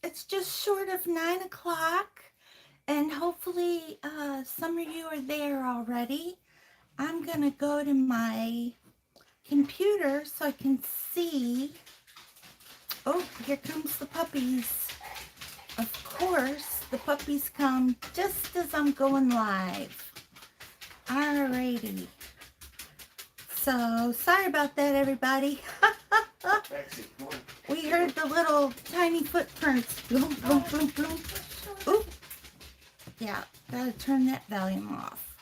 It's just short of 9 o'clock, and hopefully some of you are there already. I'm gonna go to my computer so I can see. Oh, here comes the puppies. Of course, the puppies come just as I'm going live. Alrighty. So, sorry about that, everybody. We heard the little tiny footprints. Boom, boom, boom, boom. Oop. Yeah, gotta turn that volume off.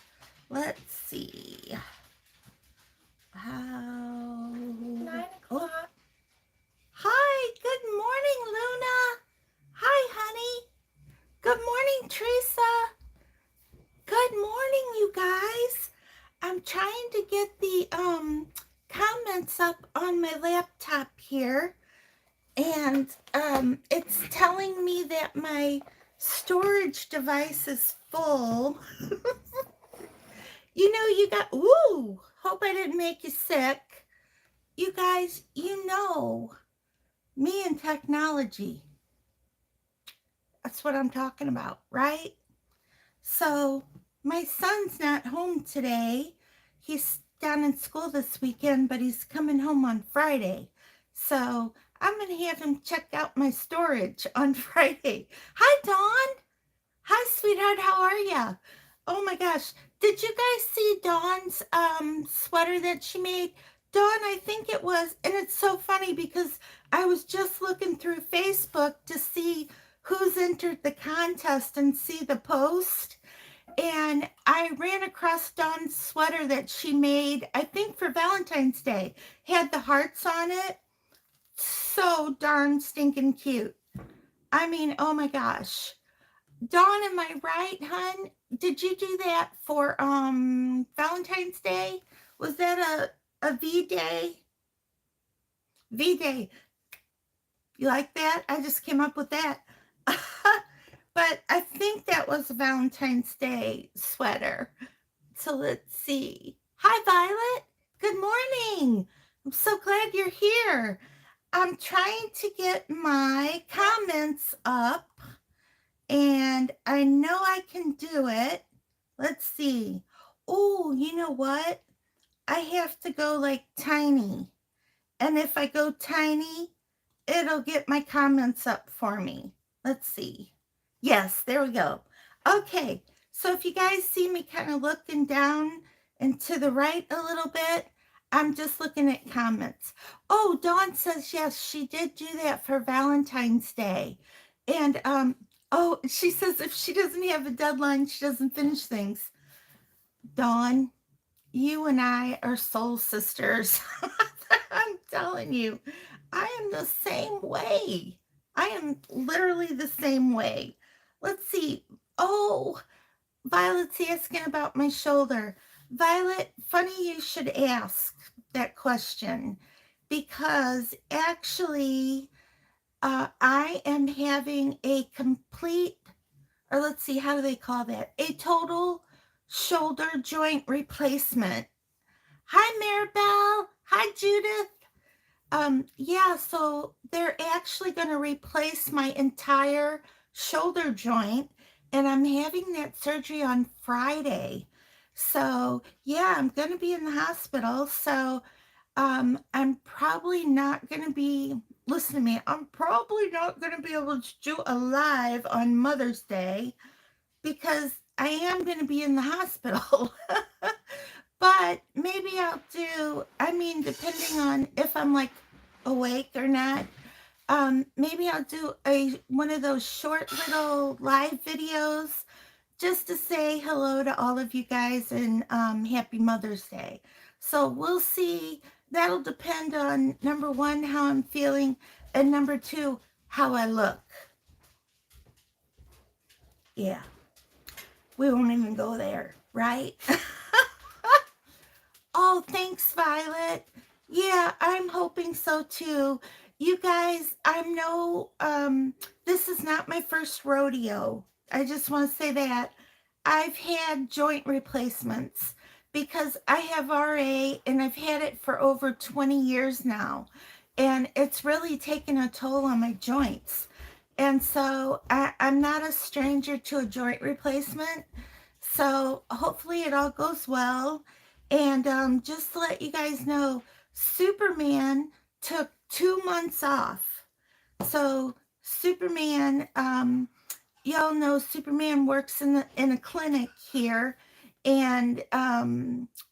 Let's see. How? 9 o'clock. Oh. Hi, good morning, Luna. Hi, honey. Good morning, Teresa. Good morning, you guys. I'm trying to get the comments up on my laptop here, and it's telling me that my storage device is full. You know, you got, ooh, hope I didn't make you sick. You guys, you know, me and technology. That's what I'm talking about, right? So my son's not home today. He's down in school this weekend, but he's coming home on Friday. So I'm going to have him check out my storage on Friday. Hi, Dawn. Hi, sweetheart. How are you? Oh my gosh. Did you guys see Dawn's sweater that she made? Dawn, I think it was, and it's so funny because I was just looking through Facebook to see who's entered the contest and see the post. And I ran across Dawn's sweater that she made, I think for Valentine's Day. Had the hearts on it. So darn stinking cute. I mean, oh my gosh. Dawn, am I right, hun? Did you do that for Valentine's Day? Was that a V-Day? V-Day. You like that? I just came up with that. But I think that was a Valentine's Day sweater. So let's see. Hi, Violet. Good morning. I'm so glad you're here. I'm trying to get my comments up, and I know I can do it. Let's see. Oh, you know what? I have to go like tiny. And if I go tiny, it'll get my comments up for me. Let's see. Yes, there we go. Okay, so if you guys see me kind of looking down and to the right a little bit, I'm just looking at comments. Oh, Dawn says yes, she did do that for Valentine's Day. And oh, she says if she doesn't have a deadline, she doesn't finish things. Dawn, you and I are soul sisters. I'm telling you, I am the same way. I am literally the same way. Let's see. Oh, Violet's asking about my shoulder. Violet, funny you should ask that question, because actually I am having a complete, or let's see, how do they call that? A total shoulder joint replacement. Hi, Maribel. Hi, Judith. Yeah, so they're actually going to replace my entire shoulder joint, and I'm having that surgery on Friday. So, yeah, I'm going to be in the hospital. So, I'm probably not going to be, listen to me, I'm probably not going to be able to do a live on Mother's Day because I am going to be in the hospital. But maybe I'll do, I mean, depending on if I'm like awake or not, maybe I'll do one of those short little live videos just to say hello to all of you guys and happy Mother's Day. So we'll see. That'll depend on, number one, how I'm feeling, and number two, how I look. Yeah, we won't even go there, right? Oh, thanks, Violet. Yeah, I'm hoping so too. You guys, this is not my first rodeo. I just want to say that. I've had joint replacements because I have RA and I've had it for over 20 years now. And it's really taken a toll on my joints. And so I'm not a stranger to a joint replacement. So hopefully it all goes well. And just to let you guys know, Superman took 2 months off. So Superman, y'all know Superman works in a clinic here, and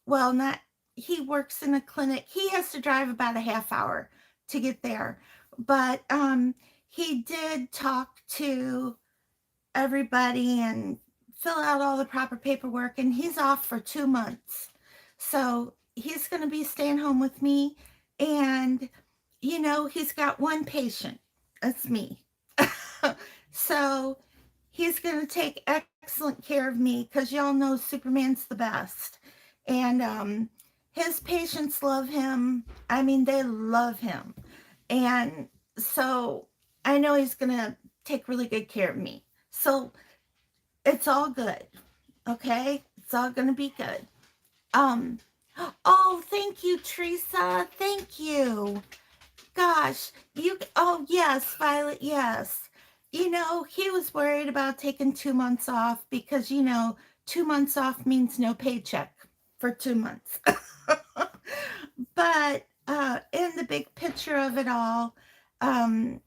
well, not he works in a clinic. He has to drive about a half hour to get there, but he did talk to everybody and fill out all the proper paperwork, and he's off for 2 months. So he's going to be staying home with me, and he's got one patient. That's me. So he's going to take excellent care of me because y'all know Superman's the best. And his patients love him. I mean, they love him. And so I know he's going to take really good care of me. So it's all good. Okay? It's all going to be good. Um, oh, thank you, Teresa. Thank you. Gosh, oh, yes, Violet, yes. He was worried about taking 2 months off because, 2 months off means no paycheck for 2 months. But in the big picture of it all, um,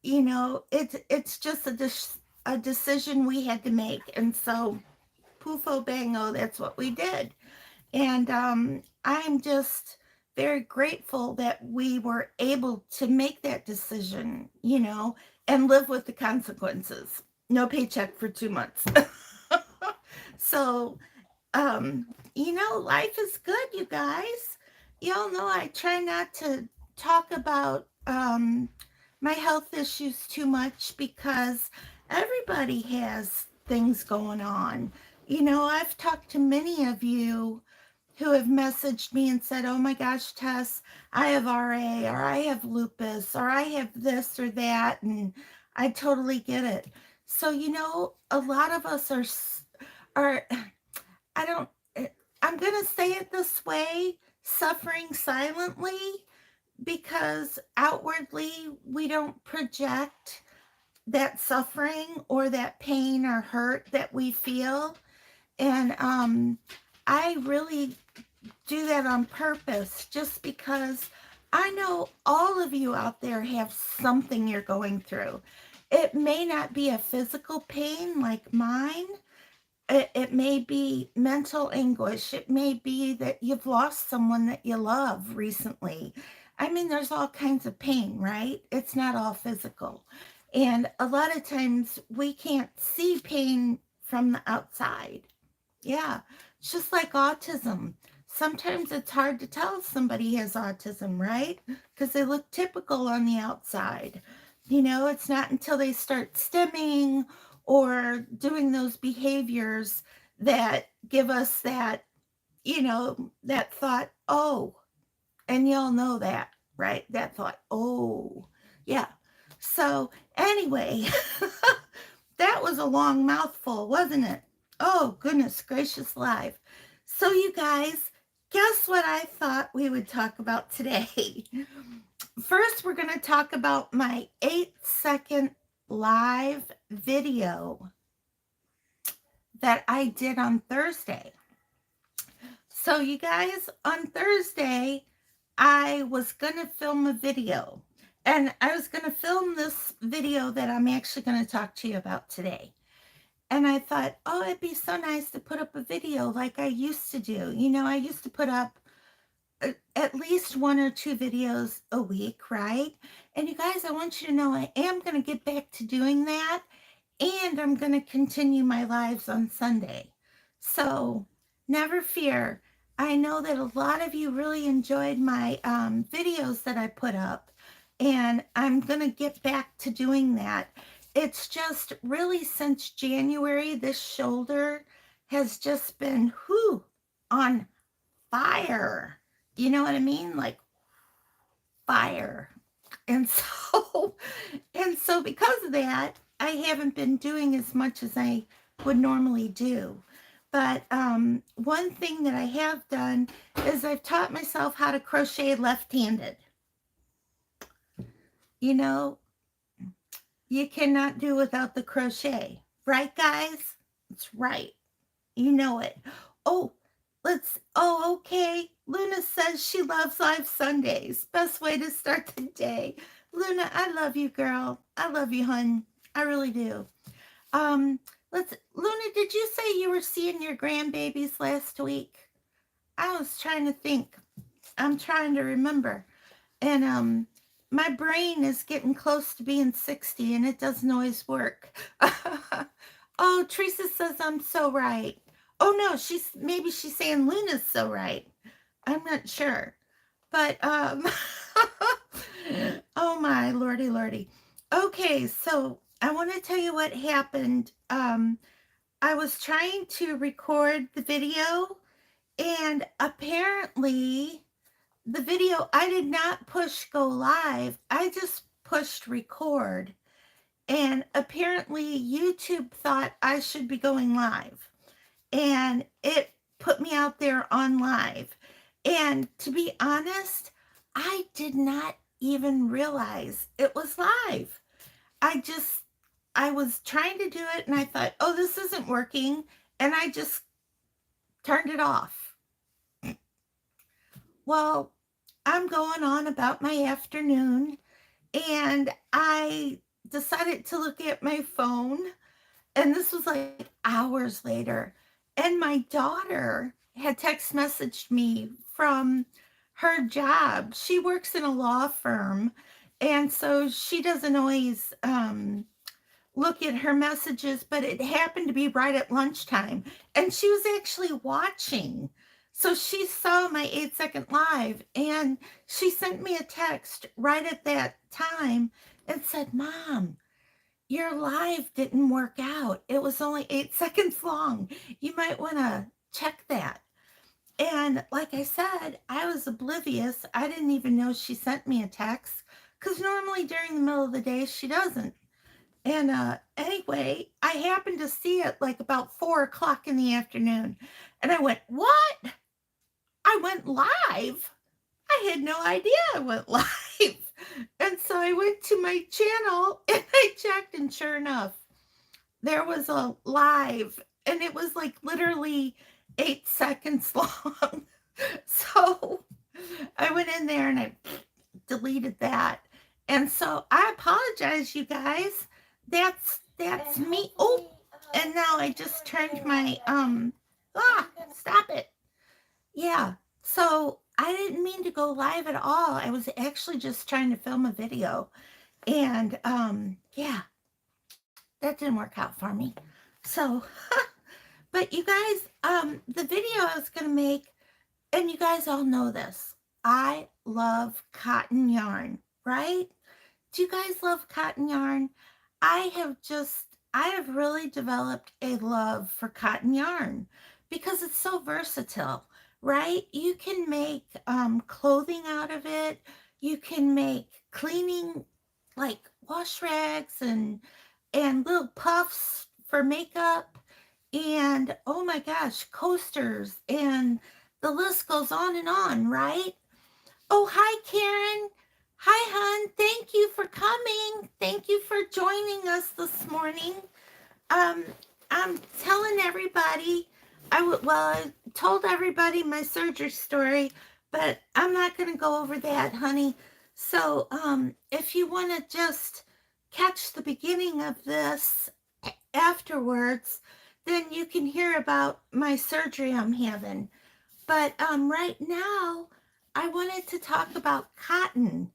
it's just a decision we had to make. And so, poofo bango, that's what we did. And I'm just very grateful that we were able to make that decision, and live with the consequences. No paycheck for 2 months. So, life is good, you guys. Y'all know I try not to talk about my health issues too much because everybody has things going on. I've talked to many of you who have messaged me and said, "Oh my gosh, Tess, I have RA, or I have lupus, or I have this or that." And I totally get it. So, a lot of us are, I don't, I'm going to say it this way, suffering silently because outwardly we don't project that suffering or that pain or hurt that we feel. And I really do that on purpose just because I know all of you out there have something you're going through. It may not be a physical pain like mine. It may be mental anguish. It may be that you've lost someone that you love recently. I mean, there's all kinds of pain, right? It's not all physical. And a lot of times we can't see pain from the outside. Yeah, it's just like autism. Sometimes it's hard to tell if somebody has autism, right? Because they look typical on the outside. It's not until they start stimming or doing those behaviors that give us that thought, oh, and y'all know that, right? That thought, oh, yeah. So, anyway, that was a long mouthful, wasn't it? Oh, goodness gracious live. So, you guys, guess what I thought we would talk about today? First, we're going to talk about my 8-second live video that I did on Thursday. So, you guys, on Thursday, I was going to film a video. And I was going to film this video that I'm actually going to talk to you about today. And I thought, oh, it'd be so nice to put up a video like I used to do. I used to put up at least 1 or 2 videos a week, right? And you guys, I want you to know I am going to get back to doing that. And I'm going to continue my lives on Sunday. So never fear. I know that a lot of you really enjoyed my videos that I put up. And I'm going to get back to doing that. It's just really since January, this shoulder has just been on fire. You know what I mean? Like fire. And so because of that, I haven't been doing as much as I would normally do. But one thing that I have done is I've taught myself how to crochet left-handed. You You cannot do without the crochet. Right, guys? That's right. You know it. Oh, okay. Luna says she loves live Sundays. Best way to start the day. Luna, I love you, girl. I love you, hun. I really do. Um, Luna, did you say you were seeing your grandbabies last week? I was trying to think. I'm trying to remember. And my brain is getting close to being 60 and it doesn't always work. Oh, Teresa says I'm so right. Oh no, she's saying Luna's so right. I'm not sure. But oh my lordy lordy. Okay, so I want to tell you what happened. I was trying to record the video and apparently the video, I did not push go live. I just pushed record. And apparently YouTube thought I should be going live. And it put me out there on live. And to be honest, I did not even realize it was live. I was trying to do it and I thought, oh, this isn't working. And I just turned it off. Well, I'm going on about my afternoon and I decided to look at my phone, and this was like hours later. And my daughter had text messaged me from her job. She works in a law firm, and so she doesn't always look at her messages, but it happened to be right at lunchtime. And she was actually watching. So she saw my 8-second live and she sent me a text right at that time and said, Mom, your live didn't work out. It was only 8 seconds long. You might want to check that. And like I said, I was oblivious. I didn't even know she sent me a text because normally during the middle of the day, she doesn't. And anyway, I happened to see it like about 4 o'clock in the afternoon. And I went, what? I went live? I had no idea I went live. And so I went to my channel and I checked, and sure enough, there was a live, and it was like literally 8 seconds long. So I went in there and I deleted that. And so I apologize, you guys. That's me. Oh, and now I just turned my stop it. Yeah. So I didn't mean to go live at all. I was actually just trying to film a video. And yeah, that didn't work out for me. So but you guys, the video I was gonna make, and you guys all know this, I love cotton yarn, right? Do you guys love cotton yarn? I have really developed a love for cotton yarn because it's so versatile, right? You can make clothing out of it. You can make cleaning, like wash rags and little puffs for makeup, and oh my gosh, coasters, and the list goes on, right? Oh, hi, Karen. Hi, hon. Thank you for coming. Thank you for joining us this morning. Um, I'm telling everybody, I told everybody my surgery story, but I'm not going to go over that, honey. So, if you want to just catch the beginning of this afterwards, then you can hear about my surgery I'm having. But right now, I wanted to talk about cotton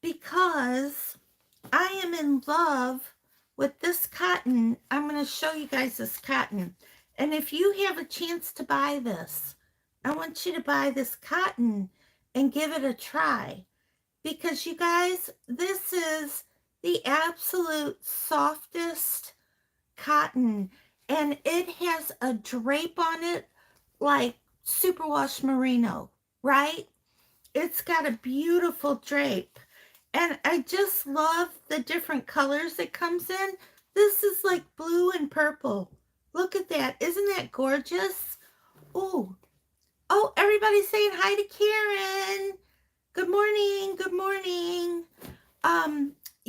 because I am in love with this cotton. I'm going to show you guys this cotton. And if you have a chance to buy this, I want you to buy this cotton and give it a try. Because you guys, this is the absolute softest cotton. And it has a drape on it like superwash merino, right? It's got a beautiful drape. And I just love the different colors it comes in. This is like blue and purple. Look at that. Isn't that gorgeous? Oh, everybody's saying hi to Karen. Good morning. Good morning.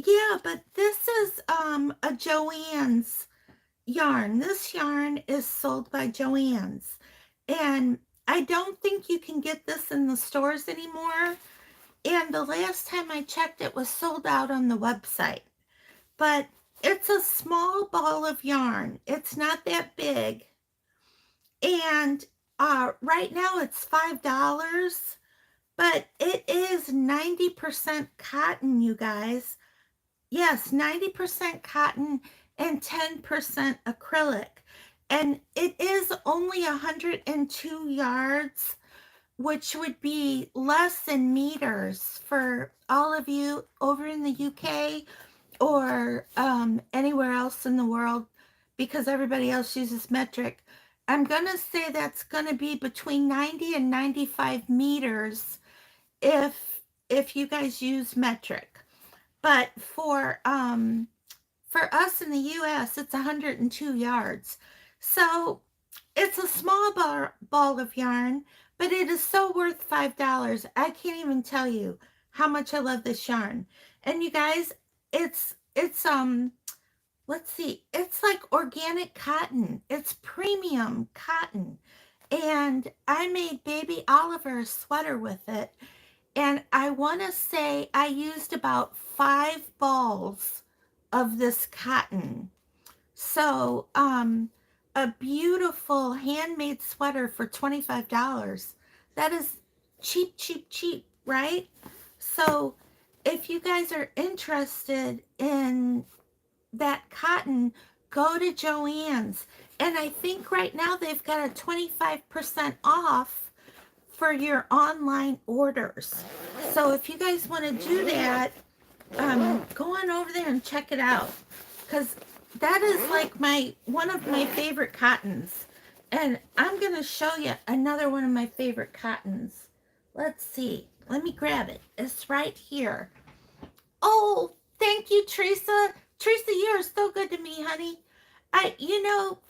Yeah, but this is a Joanne's yarn. This yarn is sold by Joanne's. And I don't think you can get this in the stores anymore. And the last time I checked, it was sold out on the website. But it's a small ball of yarn. It's not that big. And right now it's $5, but it is 90% cotton, you guys. Yes, 90% cotton and 10% acrylic. And it is only 102 yards, which would be less than meters for all of you over in the UK or anywhere else in the world, because everybody else uses metric. I'm going to say that's going to be between 90 and 95 meters if you guys use metric. But for us in the US, it's 102 yards. So it's a small ball of yarn, but it is so worth $5. I can't even tell you how much I love this yarn. And you guys, it's let's see, it's like organic cotton. It's premium cotton. And I made baby Oliver a sweater with it. And I want to say I used about 5 balls of this cotton. So, a beautiful handmade sweater for $25. That is cheap, cheap, cheap, right? So, if you guys are interested in that cotton, go to Joann's. And I think right now they've got a 25% off for your online orders. So if you guys want to do that, go on over there and check it out, because that is like one of my favorite cottons. And I'm going to show you another one of my favorite cottons. Let's see. Let me grab it. It's right here. Oh, thank you, Teresa. Teresa, you are so good to me, honey.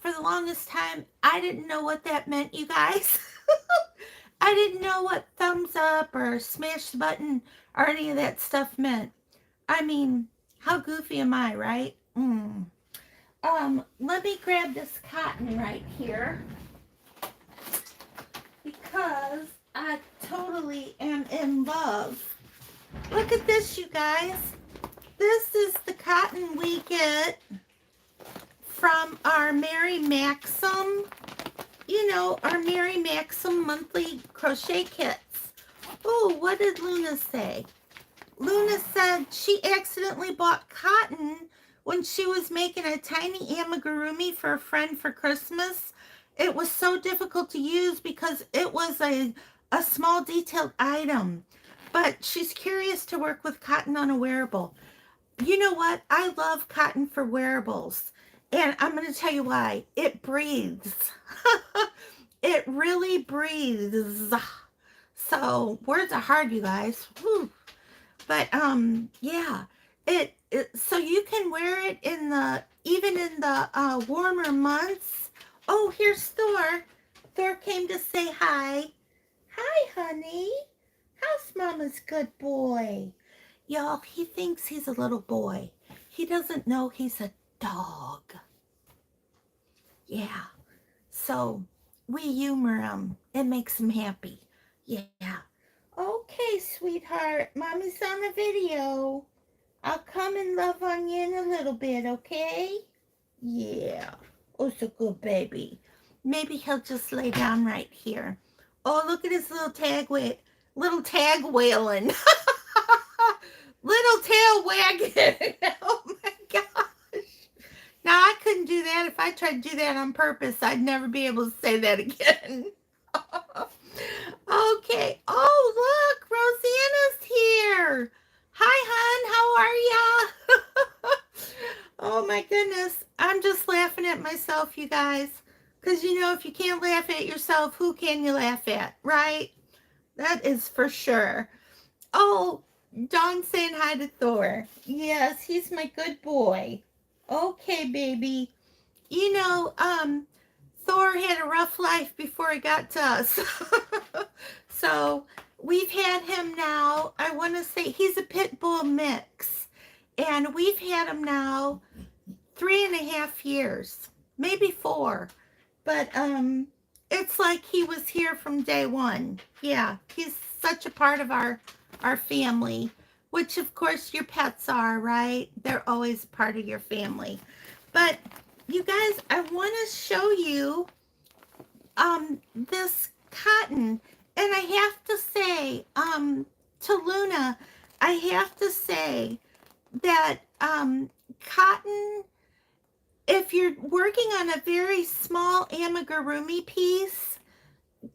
For the longest time, I didn't know what that meant, you guys. I didn't know what thumbs up or smash the button or any of that stuff meant. I mean, how goofy am I, right? Let me grab this cotton right here, because I totally am in love. Look at this, you guys. This is the cotton we get from our Mary Maxim, our Mary Maxim monthly crochet kits. Oh, what did Luna say? Luna said she accidentally bought cotton when she was making a tiny amigurumi for a friend for Christmas. It was so difficult to use because it was a small detailed item. But she's curious to work with cotton on a wearable. You know what? I love cotton for wearables. And I'm going to tell you why. It breathes. It really breathes. So words are hard, you guys. Whew. But yeah, it so you can wear it even in the warmer months. Oh, here's Thor. Thor came to say hi. Hi, honey. How's Mama's good boy? Y'all, he thinks he's a little boy. He doesn't know he's a dog. Yeah. So we humor him. It makes him happy. Yeah. Okay, sweetheart. Mommy's on a video. I'll come and love on you in a little bit, okay? Yeah. Oh, so good, baby. Maybe he'll just lay down right here. Oh, look at his little tag wailing. Little tail wagging. Oh my gosh. Now, I couldn't do that. If I tried to do that on purpose, I'd never be able to say that again. Okay. Oh, look, Rosanna's here. Hi, hon. How are ya? Oh my goodness. I'm just laughing at myself, you guys. Because if you can't laugh at yourself, who can you laugh at, right? That is for sure. Oh, Dawn saying hi to Thor. Yes, he's my good boy. Okay, baby. Thor had a rough life before he got to us. So we've had him now. I want to say he's a pit bull mix. and we've had him now 3.5 years, maybe 4. But it's like he was here from day one. Yeah, he's such a part of our family, which of course your pets are, right? They're always part of your family. But you guys, I want to show you this cotton, and I have to say to Luna, I have to say that cotton, if you're working on a very small amigurumi piece,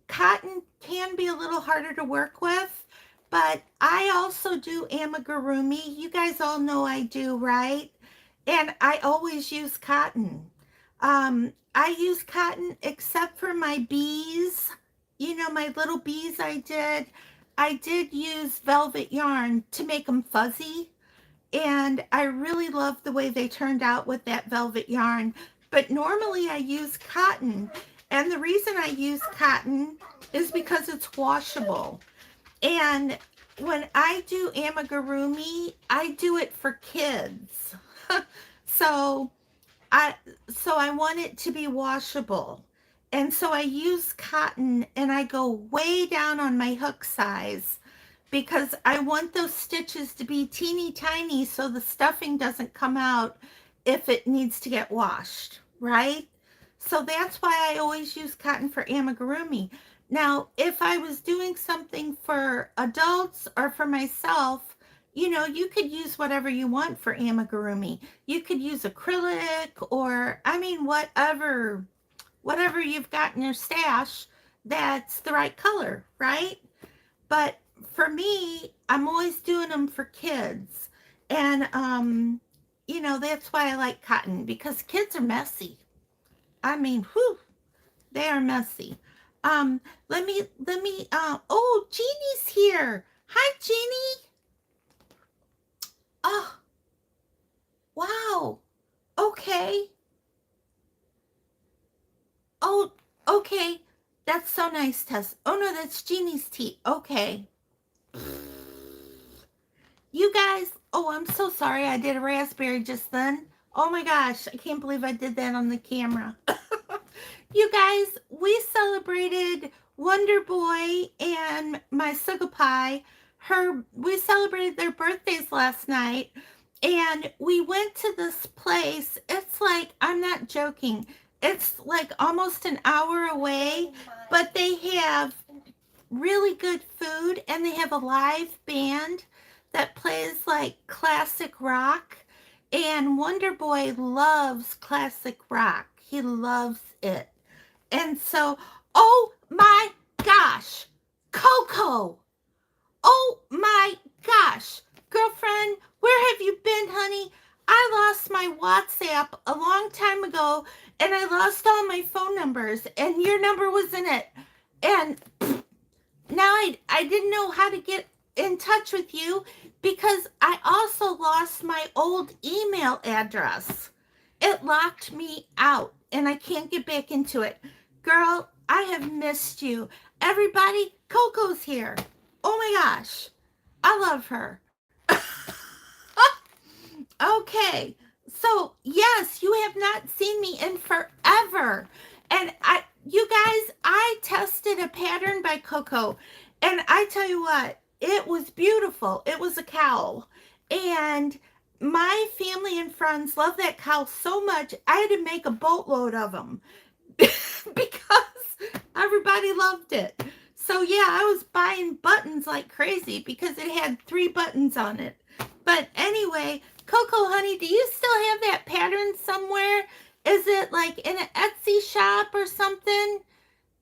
cotton can be a little harder to work with, but I also do amigurumi. You guys all know I do, right? And I always use cotton. I use cotton except for my bees. You know, my little bees I did use velvet yarn to make them fuzzy, and I really love the way they turned out with that velvet yarn. But normally I use cotton, and the reason I use cotton is because it's washable. And when I do amigurumi, I do it for kids. so I so I want it to be washable. And so I use cotton, and I go way down on my hook size because I want those stitches to be teeny tiny so the stuffing doesn't come out if it needs to get washed, right? So that's why I always use cotton for amigurumi. Now, if I was doing something for adults or for myself, you know, you could use whatever you want for amigurumi. You could use acrylic, or I mean whatever you've got in your stash that's the right color, right? But for me, I'm always doing them for kids. And you know, that's why I like cotton, because kids are messy. I mean, whew, they are messy. Let me oh, Jeannie's here. Hi, Jeannie. Oh, wow. Okay. Oh, okay. That's so nice, Tess. Oh no, that's Jeannie's tea. Okay. You guys, oh, I'm so sorry I did a raspberry just then. Oh my gosh, I can't believe I did that on the camera. You guys, we celebrated Wonder Boy and my Sugar Pie. We celebrated their birthdays last night, and we went to this place. It's like, I'm not joking, it's like almost an hour away, but they have really good food, and they have a live band that plays like classic rock. And Wonder Boy loves classic rock. He loves it. And so, oh my gosh, Coco. Oh my gosh, girlfriend, where have you been, honey? I lost my WhatsApp a long time ago, and I lost all my phone numbers, and your number was in it. And now I didn't know how to get in touch with you because I also lost my old email address. It locked me out, and I can't get back into it. Girl, I have missed you. Everybody, Coco's here. Oh my gosh, I love her. Okay, so yes, you have not seen me in forever. And you guys, I tested a pattern by Coco, and I tell you what, it was beautiful. It was a cowl, and my family and friends love that cowl so much, I had to make a boatload of them because everybody loved it. So yeah, I was buying buttons like crazy because it had 3 buttons on it. But anyway, Coco, honey, do you still have that pattern somewhere? Is it like in an Etsy shop or something?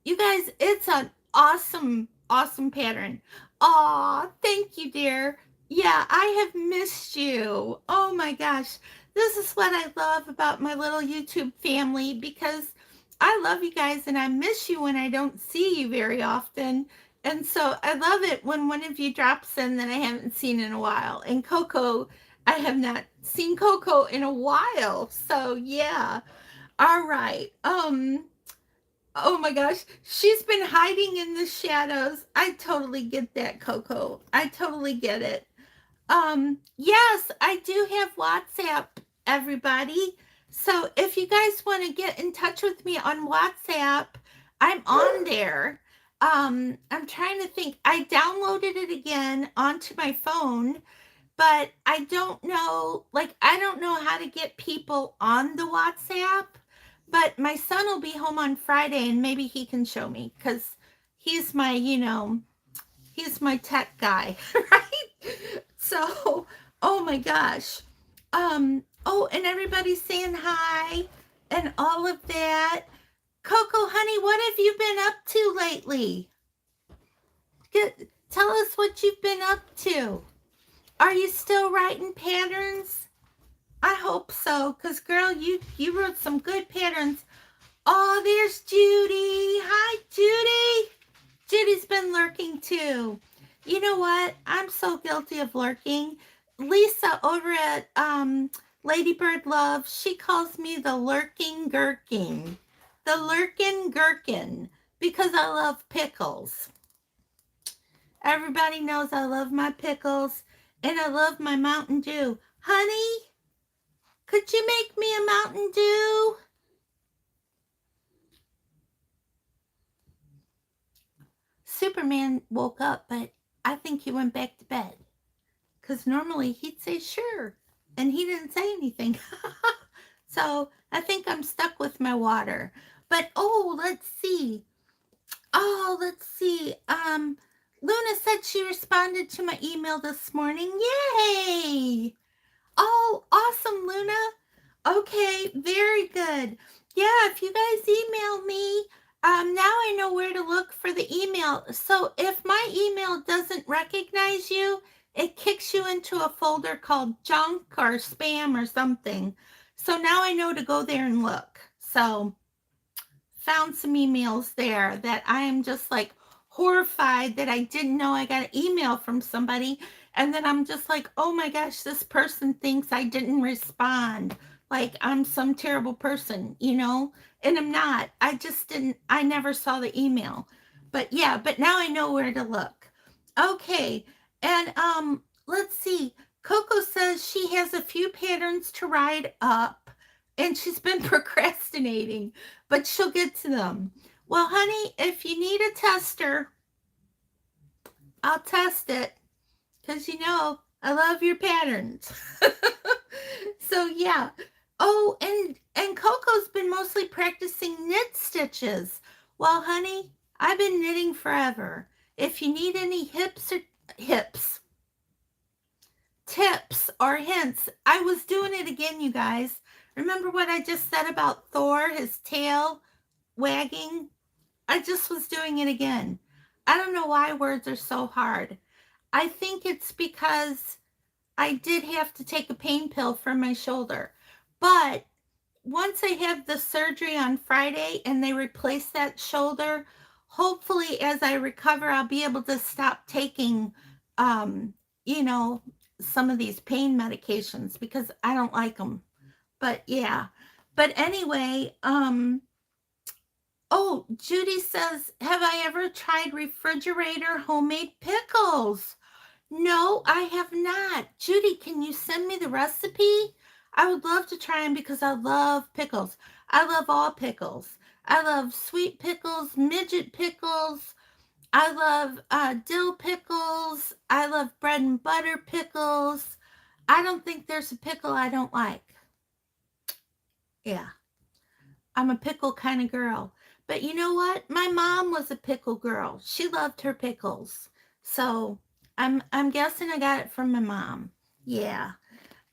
You guys, it's an awesome, awesome pattern. Aw, thank you, dear. Yeah, I have missed you. Oh my gosh. This is what I love about my little YouTube family, because I love you guys and I miss you when I don't see you very often. And so I love it when one of you drops in that I haven't seen in a while. And Coco, I have not seen Coco in a while. So yeah. All right. Oh my gosh, she's been hiding in the shadows. I totally get that, Coco. I totally get it. Yes, I do have WhatsApp, everybody. So if you guys want to get in touch with me on WhatsApp, I'm on there. I'm trying to think. I downloaded it again onto my phone, but I don't know, like, I don't know how to get people on the WhatsApp. But my son will be home on Friday and maybe he can show me because he's my, he's my tech guy, right? So, oh my gosh. Oh, and everybody's saying hi and all of that. Coco, honey, what have you been up to lately? Tell us what you've been up to. Are you still writing patterns? I hope so, because girl, you wrote some good patterns. Oh, there's Judy. Hi, Judy. Judy's been lurking too. You know what? I'm so guilty of lurking. Lisa over at Ladybird Love, she calls me the lurking gherkin. The lurking gherkin because I love pickles. Everybody knows I love my pickles and I love my Mountain Dew. Honey, could you make me a Mountain Dew? Superman woke up, but I think he went back to bed. Because normally he'd say sure, and he didn't say anything. So I think I'm stuck with my water. But oh, let's see. Oh, let's see. Luna said she responded to my email this morning. Yay! Oh, awesome, Luna. Okay, very good. Yeah, if you guys email me, now I know where to look for the email. So if my email doesn't recognize you, it kicks you into a folder called junk or spam or something. So now I know to go there and look. So found some emails there that I am just like horrified that I didn't know I got an email from somebody. And then I'm just like, oh my gosh, this person thinks I didn't respond. Like I'm some terrible person, And I'm not. I never saw the email. But yeah, but now I know where to look. Okay. And let's see. Coco says she has a few patterns to write up and she's been procrastinating, but she'll get to them. Well, honey, if you need a tester, I'll test it because I love your patterns. So yeah. Oh, and Coco's been mostly practicing knit stitches. Well, honey, I've been knitting forever. If you need any tips or hints, I was doing it again, you guys. Remember what I just said about Thor, his tail wagging? I just was doing it again. I don't know why words are so hard. I think it's because I did have to take a pain pill for my shoulder. But once I have the surgery on Friday and they replace that shoulder, hopefully as I recover, I'll be able to stop taking, some of these pain medications because I don't like them. But yeah. But anyway, oh, Judy says, have I ever tried refrigerator homemade pickles? No, I have not. Judy, can you send me the recipe? I would love to try them because I love pickles. I love all pickles. I love sweet pickles, midget pickles. I love dill pickles. I love bread and butter pickles. I don't think there's a pickle I don't like. Yeah, I'm a pickle kind of girl. But you know what? My mom was a pickle girl. She loved her pickles. So I'm guessing I got it from my mom. Yeah.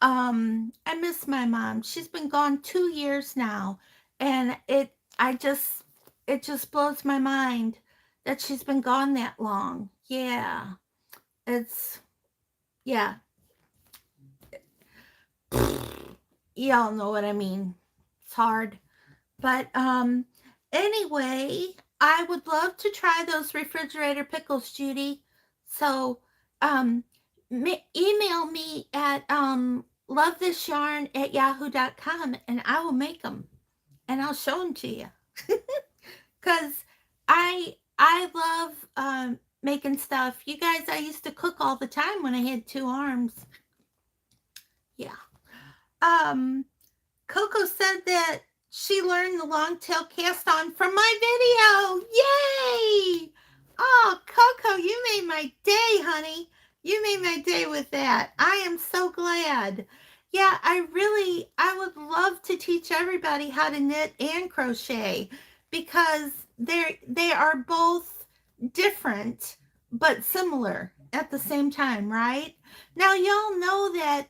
I miss my mom. She's been gone 2 years now, and it just blows my mind that she's been gone that long. Yeah. It's yeah. Y'all know what I mean. It's hard. But anyway, I would love to try those refrigerator pickles, Judy. So email me at lovethisyarn@yahoo.com and I will make them and I'll show them to you. Because I love making stuff. You guys, I used to cook all the time when I had 2 arms. Yeah. Um, Coco said that she learned the long tail cast on from my video. Yay! Oh, Coco, you made my day, honey. You made my day with that. I am so glad. Yeah, I would love to teach everybody how to knit and crochet because they are both different but similar at the same time, right? Now y'all know that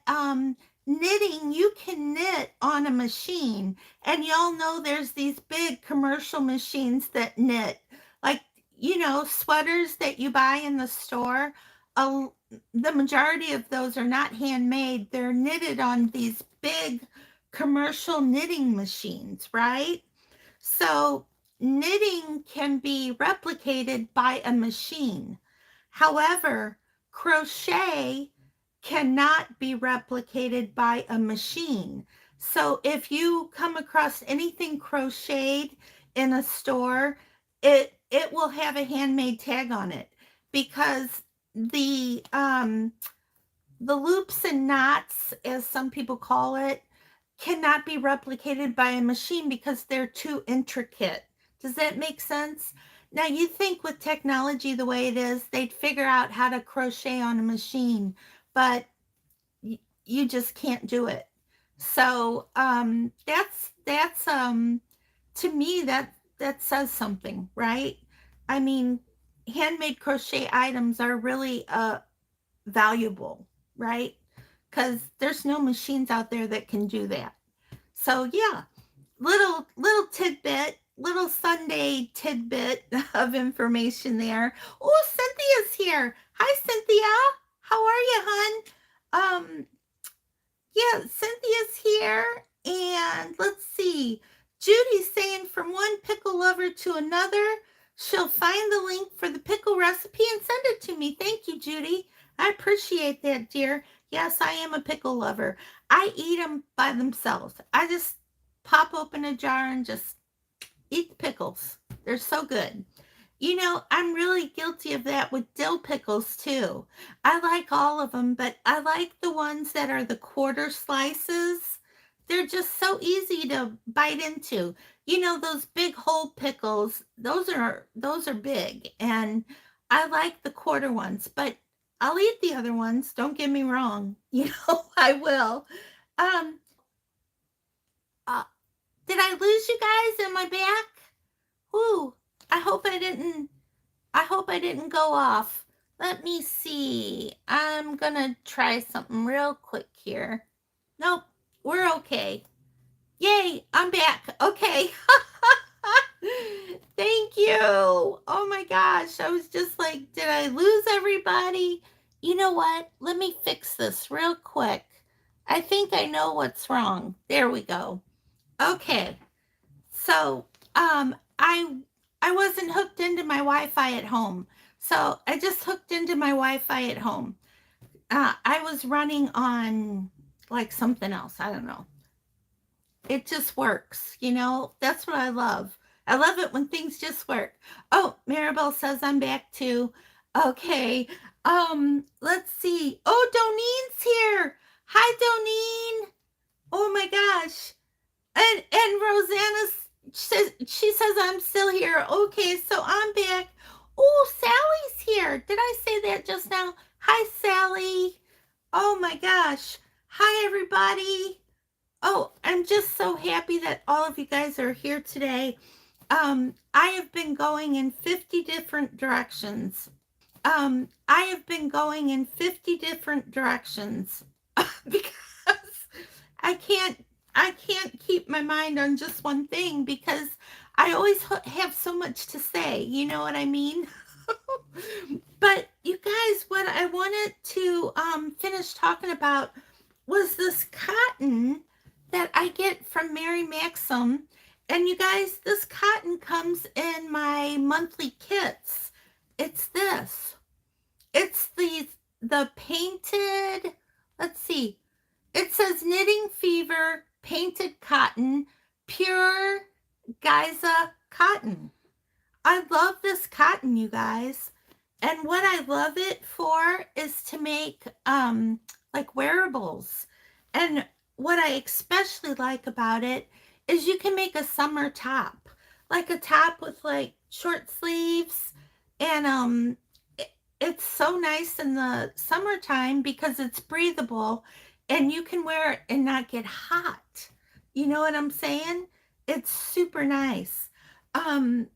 knitting, you can knit on a machine, and y'all know there's these big commercial machines that knit, like, sweaters that you buy in the store. uh, the majority of those are not handmade, they're knitted on these big commercial knitting machines, right? So knitting can be replicated by a machine. However, crochet cannot be replicated by a machine. So if you come across anything crocheted in a store, it will have a handmade tag on it because the loops and knots, as some people call it, cannot be replicated by a machine because they're too intricate. Does that make sense? Now, you think with technology the way it is, they'd figure out how to crochet on a machine, but you just can't do it. So that's to me that says something, right? I mean, handmade crochet items are really valuable, right? Because there's no machines out there that can do that. So yeah, little tidbit, little Sunday tidbit of information there. Oh, Cynthia's here. Hi, Cynthia. How are you, hon? Um, yeah, Cynthia's here, and let's see. Judy's saying from one pickle lover to another, she'll find the link for the pickle recipe and send it to me. Thank you, Judy. I appreciate that, dear. Yes, I am a pickle lover. I eat them by themselves. I just pop open a jar and just eat the pickles. They're so good. I'm really guilty of that with dill pickles too. I like all of them, but I like the ones that are the quarter slices. They're just so easy to bite into. Those big whole pickles, those are big, and I like the quarter ones, but I'll eat the other ones. Don't get me wrong. I will. Um, uh, did I lose you guys? Am I back? Ooh, I hope I didn't I hope I didn't go off. Let me see. I'm gonna try something real quick here. Nope, we're okay. Yay, I'm back. Okay. Thank you. Oh my gosh. I was just like, did I lose everybody? You know what? Let me fix this real quick. I think I know what's wrong. There we go. Okay. So, I wasn't hooked into my Wi-Fi at home. So I just hooked into my Wi-Fi at home. I was running on like something else. I don't know. It just works. That's what I love. I love it when things just work. Oh, Maribel says I'm back too. Okay. Let's see. Oh, Doneen's here. Hi, Doneen. Oh my gosh. And Rosanna says she says I'm still here. Okay, so I'm back. Oh, Sally's here. Did I say that just now? Hi, Sally. Oh my gosh. Hi, everybody. Oh, I'm just so happy that all of you guys are here today. I have been going in 50 different directions. I have been going in 50 different directions because I can't keep my mind on just one thing because I always have so much to say. You know what I mean? But you guys, what I wanted to finish talking about was this cotton that I get from Mary Maxim. And you guys, this cotton comes in my monthly kits. It's this. It's the painted, let's see. It says Knitting Fever painted cotton, pure Giza cotton. I love this cotton, you guys. And what I love it for is to make like wearables. And what I especially like about it is you can make a summer top, like a top with like short sleeves, and it's so nice in the summertime because it's breathable and you can wear it and not get hot. You know what I'm saying? It's super nice. Um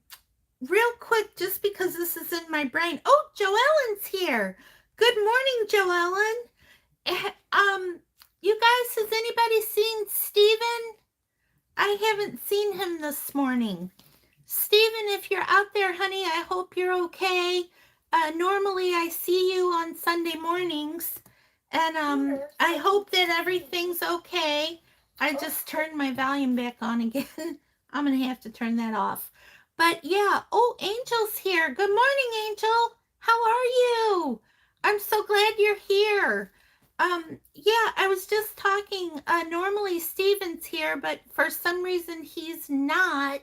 Real quick, just because this is in my brain. Oh, Joellen's here. Good morning, Joellen. You guys, has anybody seen Steven? I haven't seen him this morning. Steven, if you're out there, honey, I hope you're okay. Normally I see you on Sunday mornings, and I hope that everything's okay. I just turned my volume back on again. I'm gonna have to turn that off. But yeah, oh, Angel's here. Good morning, Angel. How are you? I'm so glad you're here. Yeah, I was just talking. Normally Steven's here, but for some reason he's not.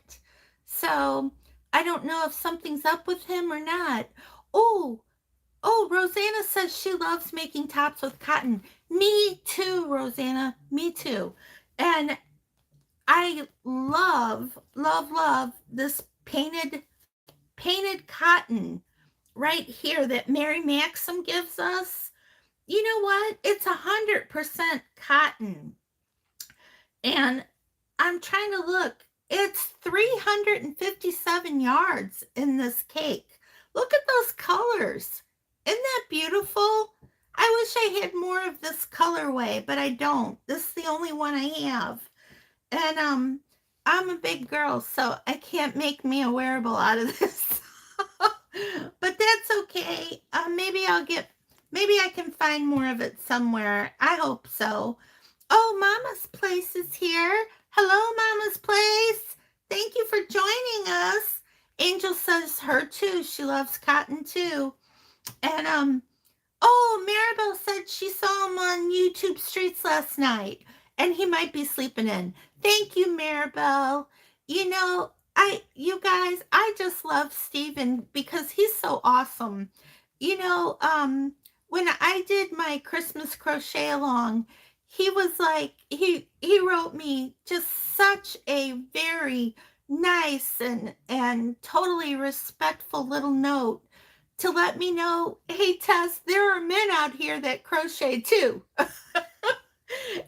So I don't know if something's up with him or not. Oh, oh, Rosanna says she loves making tops with cotton. Me too, Rosanna. Me too. And I love this painted cotton right here that Mary Maxim gives us. You know what? It's 100% cotton. And I'm trying to look. It's 357 yards in this cake. Look at those colors. Isn't that beautiful? I wish I had more of this colorway, but I don't. This is the only one I have. And I'm a big girl, so I can't make me a wearable out of this. But that's okay. Maybe I can find more of it somewhere. I hope so. Oh, Mama's Place is here. Hello, Mama's Place. Thank you for joining us. Angel says her too. She loves cotton too. And oh, Maribel said she saw him on YouTube Streets last night, and he might be sleeping in. Thank you, Maribel. You guys, I just love Steven because he's so awesome. You know, when I did my Christmas crochet along, he was like he wrote me just such a very nice and totally respectful little note to let me know, hey Tess, there are men out here that crochet too.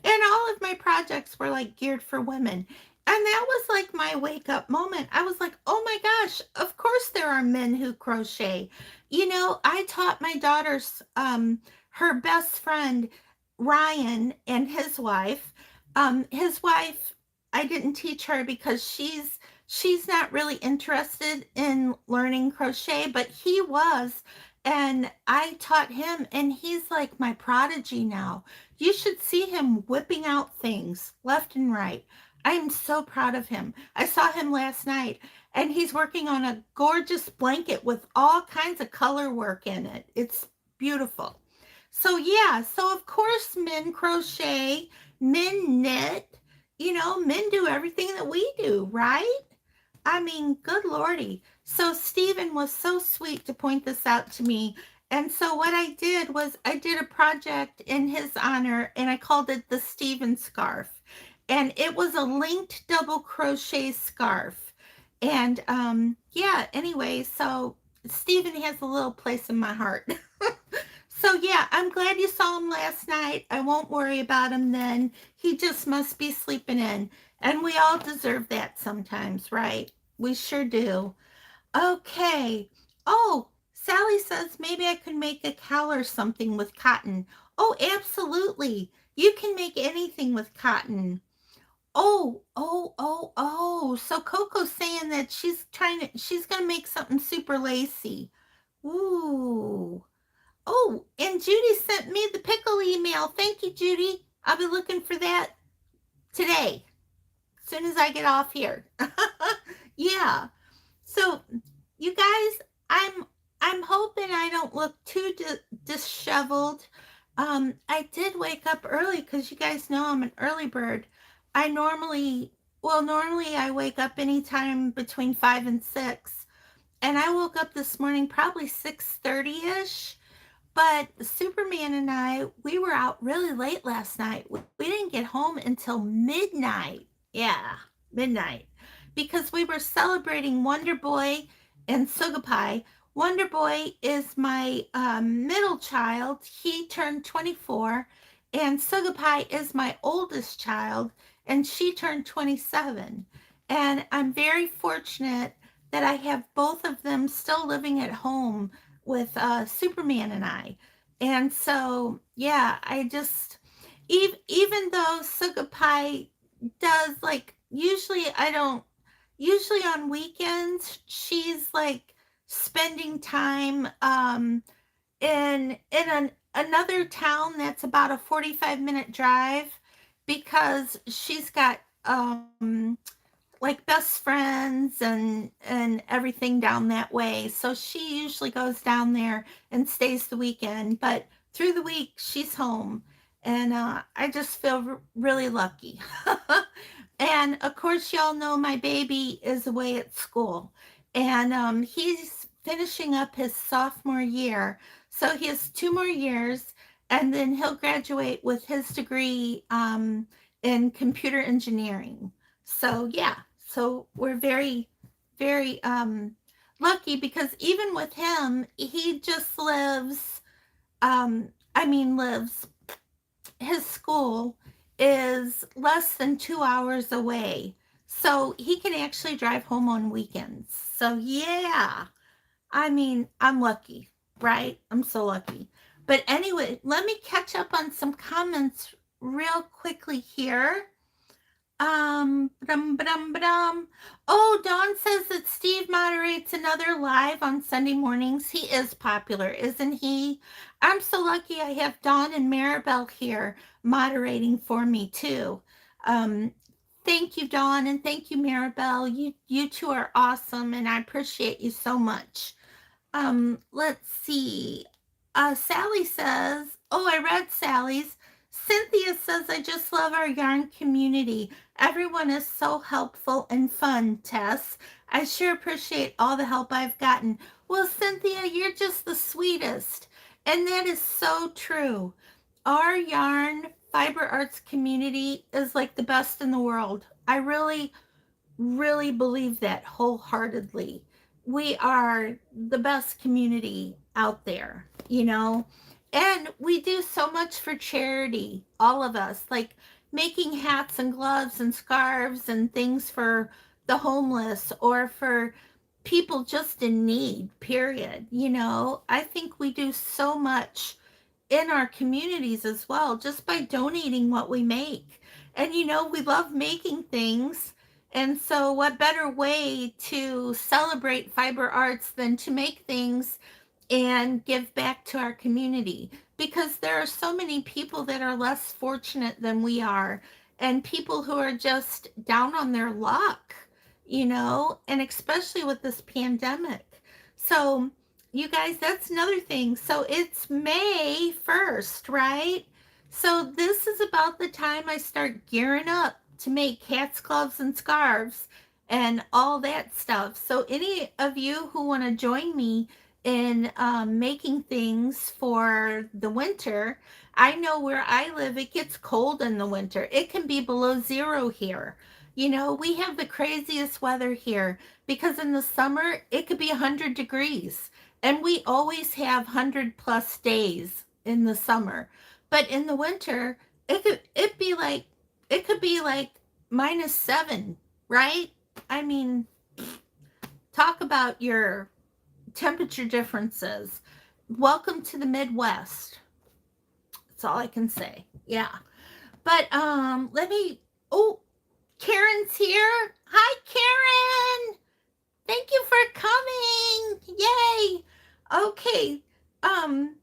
And all of my projects were like geared for women. And that was like my wake up moment. I was like, oh my gosh, of course there are men who crochet. I taught my daughter's, her best friend, Ryan, and his wife, I didn't teach her because she's not really interested in learning crochet, but he was. And I taught him, and he's like my prodigy now. You should see him whipping out things left and right. I am so proud of him. I saw him last night, and he's working on a gorgeous blanket with all kinds of color work in it. It's beautiful. So, yeah, so of course, men crochet, men knit, men do everything that we do, right? I mean, good lordy. So Stephen was so sweet to point this out to me. And so what I did was I did a project in his honor, and I called it the Stephen scarf. And it was a linked double crochet scarf. And yeah, anyway, so Stephen has a little place in my heart. So yeah, I'm glad you saw him last night. I won't worry about him then. He just must be sleeping in. And we all deserve that sometimes, right? We sure do. Okay. Oh, Sally says maybe I could make a cowl or something with cotton. Oh, absolutely. You can make anything with cotton. Oh. So Coco's saying that she's gonna make something super lacy. Ooh. Oh, and Judy sent me the pickle email. Thank you, Judy. I'll be looking for that today, as soon as I get off here. Yeah. So, you guys, I'm hoping I don't look too disheveled. I did wake up early because you guys know I'm an early bird. Normally I wake up anytime between 5 and 6. and I woke up this morning probably 6:30ish. But Superman and I, we were out really late last night. We didn't get home until midnight. Yeah, midnight. Because we were celebrating Wonder Boy and Sugapai. Wonder Boy is my middle child. He turned 24. And Sugapai is my oldest child, and she turned 27. And I'm very fortunate that I have both of them still living at home with Superman and I. And so, yeah, I just, even though Sugar Pie does like, usually I don't, usually on weekends, she's like spending time another town that's about a 45-minute drive because she's got like best friends and everything down that way. So she usually goes down there and stays the weekend, but through the week she's home, and I just feel really lucky. And of course, y'all know my baby is away at school, and he's finishing up his sophomore year, so he has 2 more years, and then he'll graduate with his degree in computer engineering. So yeah, so we're very, very lucky because even with him, he just lives. I mean, lives. His school is less than 2 hours away, so he can actually drive home on weekends. So yeah, I mean, I'm lucky, right? I'm so lucky. But anyway, let me catch up on some comments real quickly here. Ba-dum. Oh, Dawn says that Steve moderates another live on Sunday mornings. He is popular, isn't he? I'm so lucky I have Dawn and Maribel here moderating for me too. Um, thank you, Dawn, and thank you, Maribel. You two are awesome, and I appreciate you so much. Let's see. Sally says, oh, I read Sally's. Cynthia says, I just love our yarn community. Everyone is so helpful and fun, Tess. I sure appreciate all the help I've gotten. Well, Cynthia, you're just the sweetest. And that is so true. Our yarn fiber arts community is like the best in the world. I really believe that wholeheartedly. We are the best community out there, you know? And we do so much for charity, all of us, like making hats and gloves and scarves and things for the homeless or for people just in need, period. You know, I think we do so much in our communities as well, just by donating what we make. And you know, we love making things. And so, what better way to celebrate fiber arts than to make things and give back to our community? Because there are so many people that are less fortunate than we are, and people who are just down on their luck, you know, and especially with this pandemic. So, you guys, that's another thing. So it's May 1st, right? So this is about the time I start gearing up to make hats, gloves, and scarves and all that stuff. So any of you who want to join me in making things for the winter, I know where I live, it gets cold in the winter. It can be below zero here. You know, we have the craziest weather here because in the summer, it could be 100 degrees. And we always have 100+ days in the summer. But in the winter, it could be like -7, right? I mean, talk about your temperature differences. Welcome to the Midwest. That's all I can say. Yeah. But let me oh, Karen's here. Hi, Karen. Thank you for coming. Yay. Okay. Um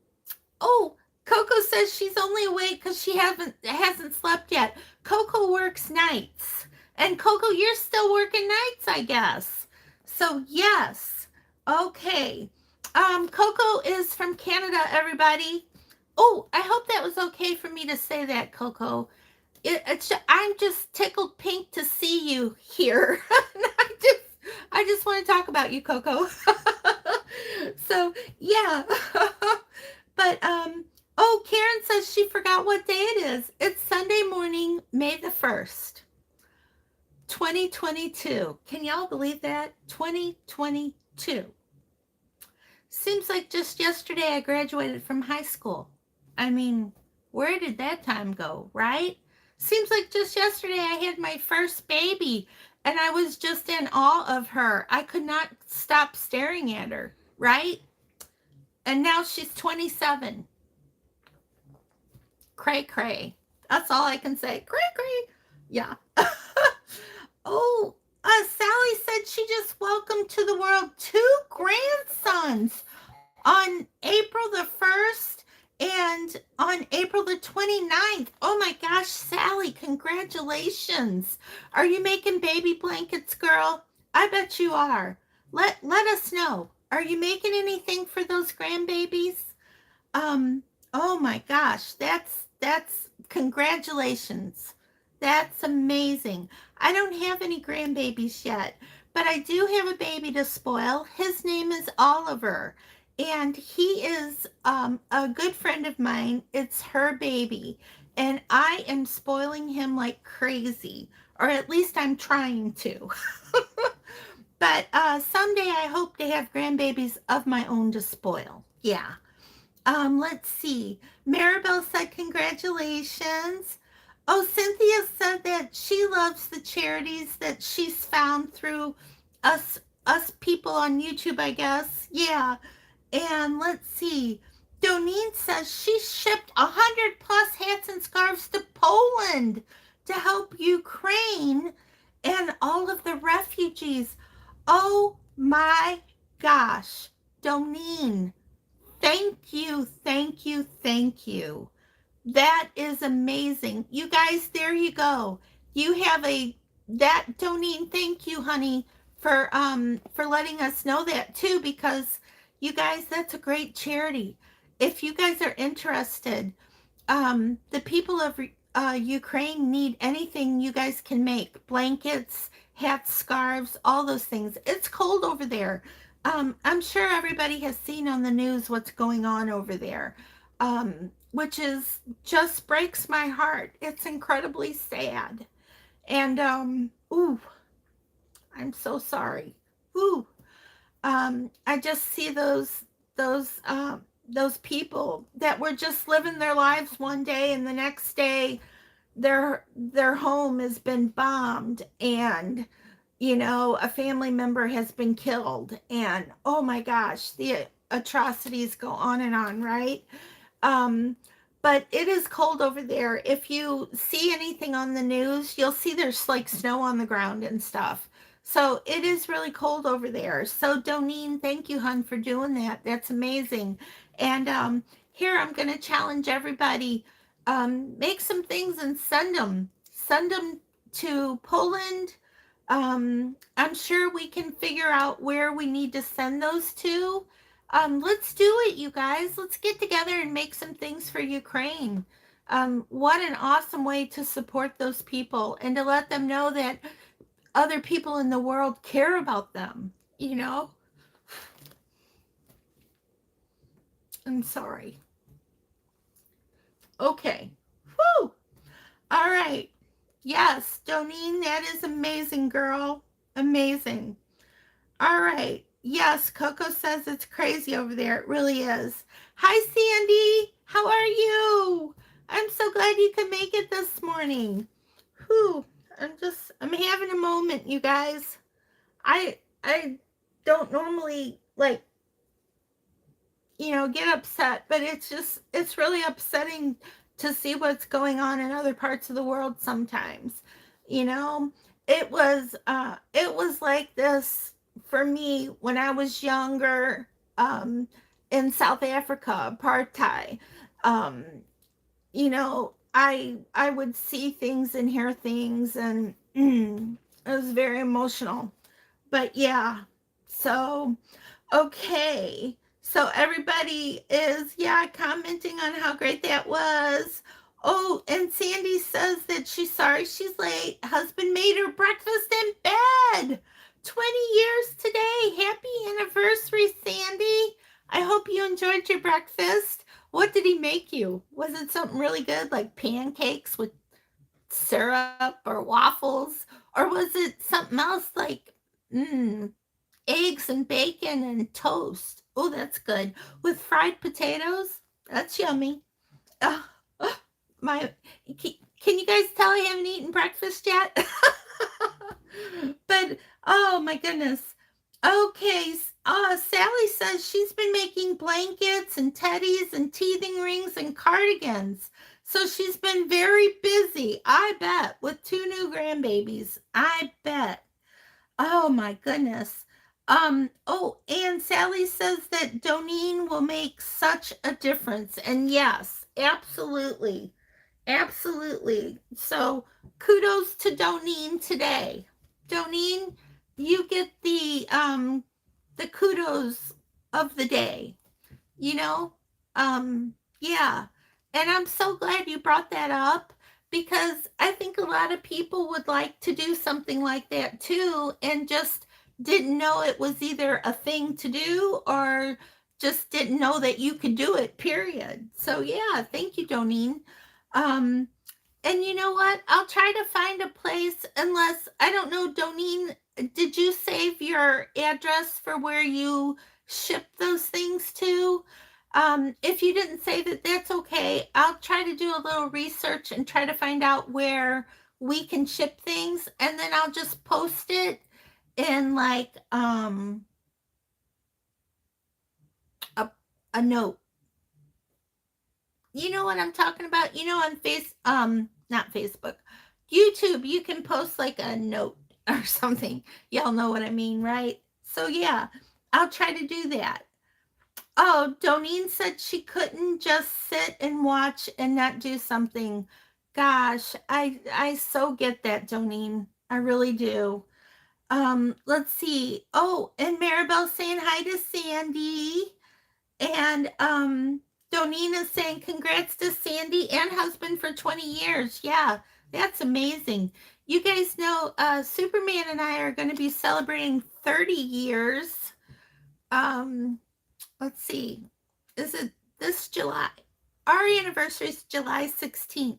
oh, Coco says she's only awake cuz she hasn't slept yet. Coco works nights. And Coco, you're still working nights, I guess. So, yes. Okay. Coco is from Canada, everybody. Oh, I hope that was okay for me to say that, Coco. I'm just tickled pink to see you here. I just want to talk about you, Coco. So, yeah. But, oh, Karen says she forgot what day it is. It's Sunday morning, May the 1st, 2022. Can y'all believe that? 2022. Seems like just yesterday I graduated from high school. I mean, where did that time go, right? Seems like just yesterday I had my first baby and I was just in awe of her. I could not stop staring at her, right? And now she's 27. Cray cray. That's all I can say. Cray cray. Yeah. Oh, Sally said she just welcomed to the world 2 grandsons on April the 1st and on April the 29th. Oh my gosh, Sally, congratulations. Are you making baby blankets, girl? I bet you are. Let us know. Are you making anything for those grandbabies? Oh my gosh, that's congratulations. That's amazing. I don't have any grandbabies yet, but I do have a baby to spoil. His name is Oliver, and he is a good friend of mine. It's her baby, and I am spoiling him like crazy, or at least I'm trying to. But someday I hope to have grandbabies of my own to spoil. Yeah. Let's see. Maribel said congratulations. Oh, Cynthia said that she loves the charities that she's found through us people on YouTube, I guess. Yeah. And let's see. Donine says she shipped 100 plus hats and scarves to Poland to help Ukraine and all of the refugees. Oh my gosh. Donine, thank you, thank you, thank you. That is amazing. You guys, there you go. You have that, Donine, thank you, honey, for letting us know that too, because you guys, that's a great charity. If you guys are interested, the people of Ukraine need anything you guys can make. Blankets, hats, scarves, all those things. It's cold over there. I'm sure everybody has seen on the news what's going on over there, which is just breaks my heart. It's incredibly sad. And, ooh, I'm so sorry. Ooh, I just see those people that were just living their lives one day, and the next day their home has been bombed, and a family member has been killed, and oh my gosh, the atrocities go on and on, right? Um, but it is cold over there. If you see anything on the news, you'll see there's like snow on the ground and stuff. So it is really cold over there. So Donine, thank you, hun, for doing that. That's amazing. And here I'm going to challenge everybody. Make some things and send them. Send them to Poland. I'm sure we can figure out where we need to send those to. Let's do it, you guys. Let's get together and make some things for Ukraine. What an awesome way to support those people and to let them know that other people in the world care about them, I'm sorry. Okay. Whew. All right. Yes, Donine, that is amazing, girl. Amazing. All right. Yes, Coco says it's crazy over there. It really is. Hi, Sandy. How are you? I'm so glad you could make it this morning. Whew. I'm having a moment, you guys. I don't normally get upset, but it's really upsetting to see what's going on in other parts of the world sometimes. It was like this for me when I was younger, in South Africa, apartheid. I would see things and hear things, and it was very emotional. But yeah, so okay. So everybody is, commenting on how great that was. Oh, and Sandy says that she's sorry she's late. Husband made her breakfast in bed. 20 years today. Happy anniversary, Sandy. I hope you enjoyed your breakfast. What did he make you? Was it something really good like pancakes with syrup or waffles? Or was it something else like mm, eggs and bacon and toast? Oh, that's good. With fried potatoes? That's yummy. Uh, my can you guys tell I haven't eaten breakfast yet? But oh my goodness. Okay, Sally says she's been making blankets and teddies and teething rings and cardigans. So she's been very busy, I bet, with 2 new grandbabies. I bet. Oh my goodness. Oh, and Sally says that Doneen will make such a difference. And yes, absolutely. Absolutely. So kudos to Doneen today. Doneen, you get the kudos of the day, you know? Yeah. And I'm so glad you brought that up because I think a lot of people would like to do something like that too and just didn't know it was either a thing to do or just didn't know that you could do it, period. So yeah, thank you, Doneen. Um, and you know what? I'll try to find a place unless I don't know, Doneen, did you save your address for where you ship those things to? If you didn't save it, that's okay. I'll try to do a little research and try to find out where we can ship things and then I'll just post it in like a a note. You know what I'm talking about? You know, on not Facebook, YouTube, you can post like a note or something. Y'all know what I mean, right? So yeah, I'll try to do that. Oh, Doneen said she couldn't just sit and watch and not do something. Gosh, I so get that, Doneen. I really do. Let's see. Oh, and Maribel saying hi to Sandy. And Donina's saying congrats to Sandy and husband for 20 years. Yeah, that's amazing. You guys know Superman and I are going to be celebrating 30 years. Um, let's see. Is it this July? Our anniversary is July 16th.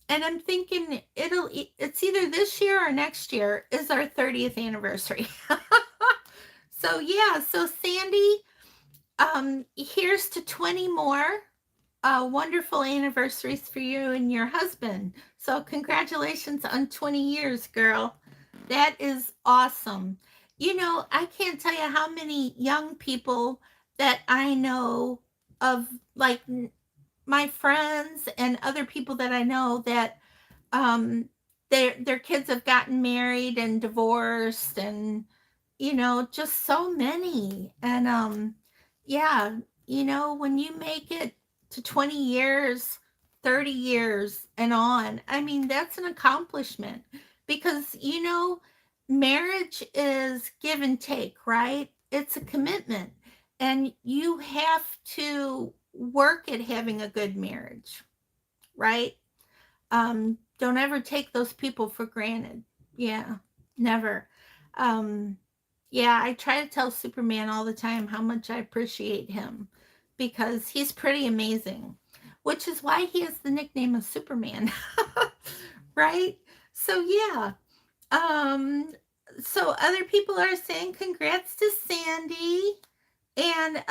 And I'm thinking it's either this year or next year is our 30th anniversary. So yeah, so Sandy, here's to 20 more wonderful anniversaries for you and your husband. So, congratulations on 20 years, girl. That is awesome. You know, I can't tell you how many young people that I know of, like my friends and other people that I know that um their kids have gotten married and divorced and just so many. And yeah, when you make it to 20 years, 30 years and on, I mean, that's an accomplishment because marriage is give and take, right? It's a commitment and you have to work at having a good marriage, right? Don't ever take those people for granted. Yeah, never. Um, yeah, I try to tell Superman all the time how much I appreciate him because he's pretty amazing, which is why he has the nickname of Superman, right? So yeah. Um, so other people are saying congrats to Sandy. And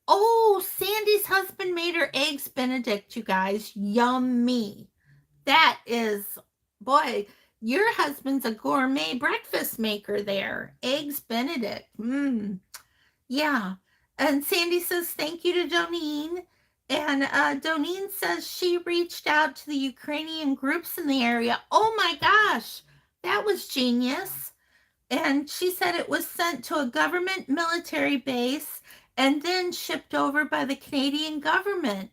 oh, Sandy's husband made her eggs Benedict, you guys. Yummy. That is, boy, your husband's a gourmet breakfast maker there. Eggs Benedict. Yeah. And Sandy says thank you to Doneen. And Doneen says she reached out to the Ukrainian groups in the area. Oh my gosh, that was genius. And she said it was sent to a government military base and then shipped over by the Canadian government.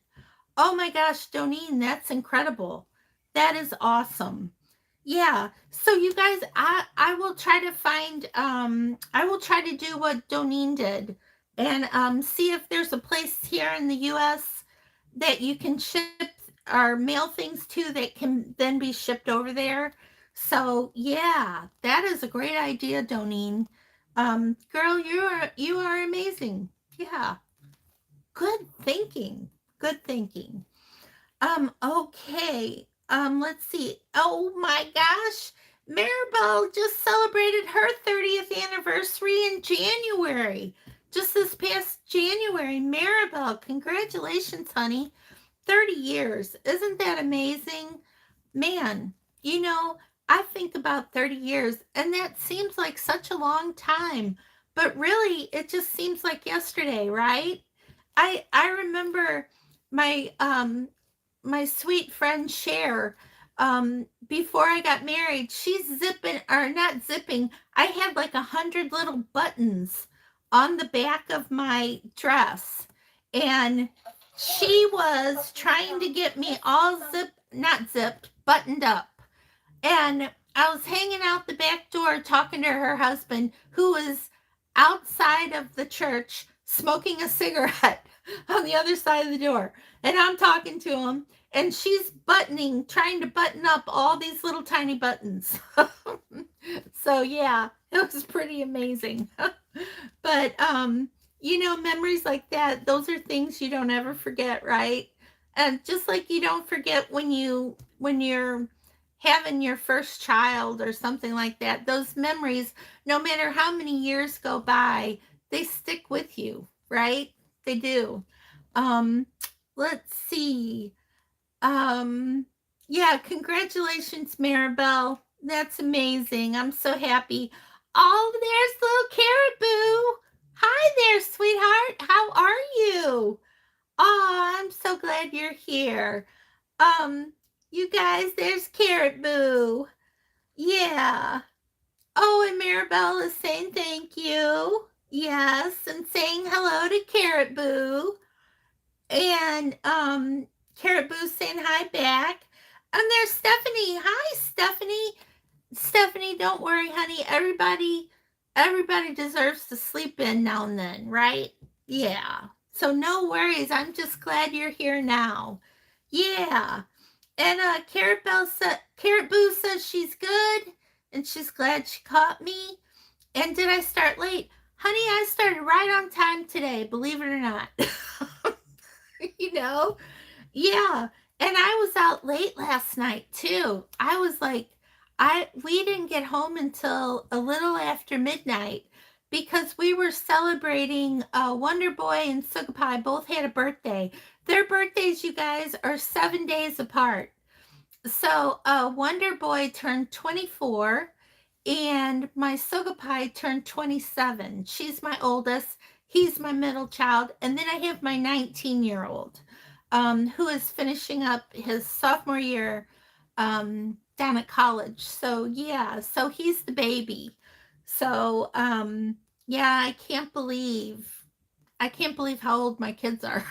Oh my gosh, Doneen, that's incredible. That is awesome. Yeah. So you guys, I will try to find I will try to do what Doneen did and see if there's a place here in the US that you can ship or mail things to that can then be shipped over there. So yeah, that is a great idea, Doneen. Girl, you are amazing. Yeah. Good thinking. Good thinking. Okay. Let's see. Oh my gosh. Maribel just celebrated her 30th anniversary in January. Just this past January. Maribel, congratulations, honey. 30 years. Isn't that amazing? Man, you know, I think about 30 years and that seems like such a long time, but really it just seems like yesterday, right? I remember my my sweet friend Cher, before I got married, she's zipping or not zipping. I had like 100 little buttons on the back of my dress, and she was trying to get me all not zipped, buttoned up. And I was hanging out the back door talking to her husband, who was outside of the church smoking a cigarette on the other side of the door. And I'm talking to him, and she's trying to button up all these little tiny buttons. So, yeah, it was pretty amazing. But, memories like that, those are things you don't ever forget, right? And just like you don't forget when you're having your first child or something like that, those memories, no matter how many years go by, they stick with you, right? They do. Um, let's see. Um, yeah, congratulations, Maribel. That's amazing. I'm so happy. Oh, there's little Caribou. Hi there, sweetheart. How are you? Oh, I'm so glad you're here. Um, you guys, there's Caribou. Yeah. Oh, and Maribel is saying thank you. Yes, and saying hello to Caribou. And Caribou saying hi back. And there's Stephanie. Hi, Stephanie. Stephanie, don't worry, honey. Everybody deserves to sleep in now and then, right? Yeah. So no worries. I'm just glad you're here now. Yeah. And Caribou says she's good and she's glad she caught me. And did I start late? Honey, I started right on time today, believe it or not. you know? Yeah. And I was out late last night too. I was like, we didn't get home until a little after midnight because we were celebrating Wonder Boy and Sugar Pie both had a birthday. Their birthdays, you guys, are 7 days apart. So Wonder Boy turned 24 and my Sugar Pie turned 27. She's my oldest. He's my middle child. And then I have my 19-year-old who is finishing up his sophomore year down at college. So, yeah, so he's the baby. So, yeah, I can't believe how old my kids are.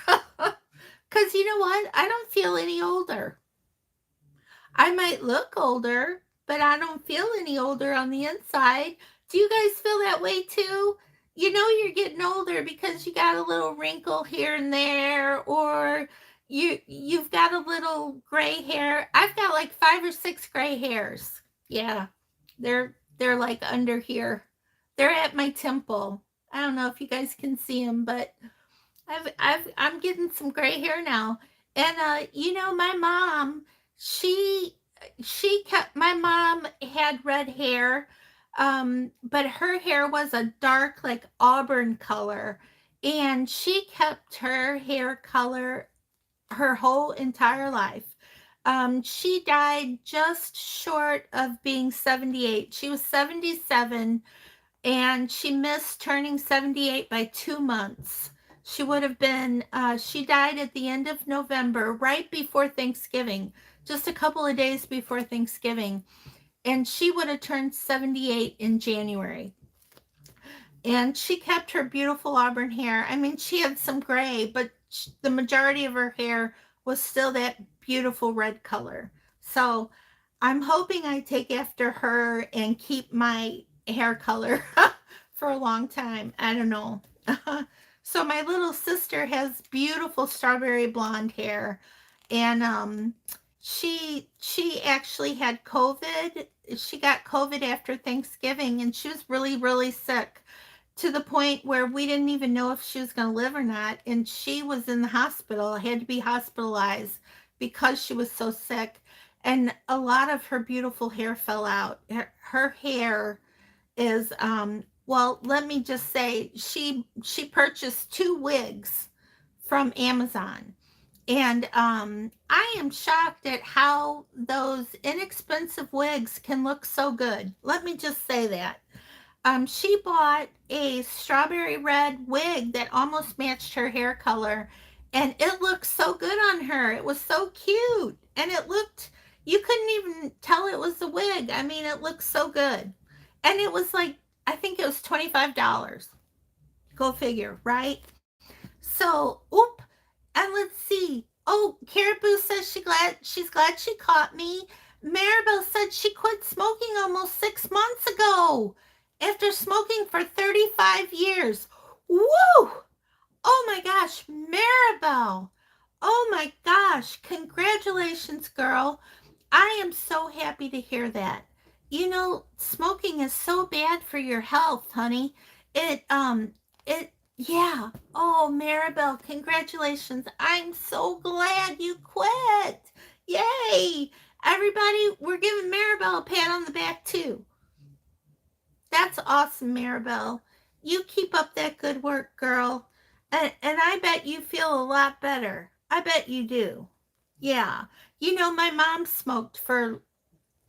Because you know what? I don't feel any older. I might look older, but I don't feel any older on the inside. Do you guys feel that way too? You know you're getting older because you got a little wrinkle here and there, or you've got a little gray hair. I've got like 5 or 6 gray hairs. Yeah. They're like under here. They're at my temple. I don't know if you guys can see them, but I'm getting some gray hair now. And my mom, she she kept my mom had red hair, but her hair was a dark like auburn color, and she kept her hair color her whole entire life. She died just short of being 78. She was 77 and she missed turning 78 by 2 months. She would have been, she died at the end of November, right before Thanksgiving, just a couple of days before Thanksgiving. And she would have turned 78 in January. And she kept her beautiful auburn hair. I mean, she had some gray, but the majority of her hair was still that beautiful red color. So I'm hoping I take after her and keep my hair color for a long time. I don't know. So my little sister has beautiful strawberry blonde hair, and she actually had COVID. She got COVID after Thanksgiving, and she was really sick. to the point where we didn't even know if she was going to live or not. And she was in the hospital, had to be hospitalized because she was so sick. And a lot of her beautiful hair fell out. Her hair is, well, let me just say, she purchased 2 wigs from Amazon. And I am shocked at how those inexpensive wigs can look so good. Let me just say that. She bought a strawberry red wig that almost matched her hair color, and it looked so good on her. It was so cute, and it looked, you couldn't even tell it was a wig. I mean, it looked so good. And it was like, I think it was $25. Go figure, right? So, oop, and let's see. Oh, Caribou says she's glad she caught me. Maribel said she quit smoking almost 6 months ago after smoking for 35 years. Woo! Oh my gosh, Maribel. Oh my gosh, congratulations, girl. I am so happy to hear that. You know, smoking is so bad for your health, honey. Yeah. Oh, Maribel, congratulations. I'm so glad you quit. Yay. Everybody, we're giving Maribel a pat on the back, too. That's awesome, Maribel. You keep up that good work, girl. And I bet you feel a lot better. I bet you do. Yeah. You know, my mom smoked for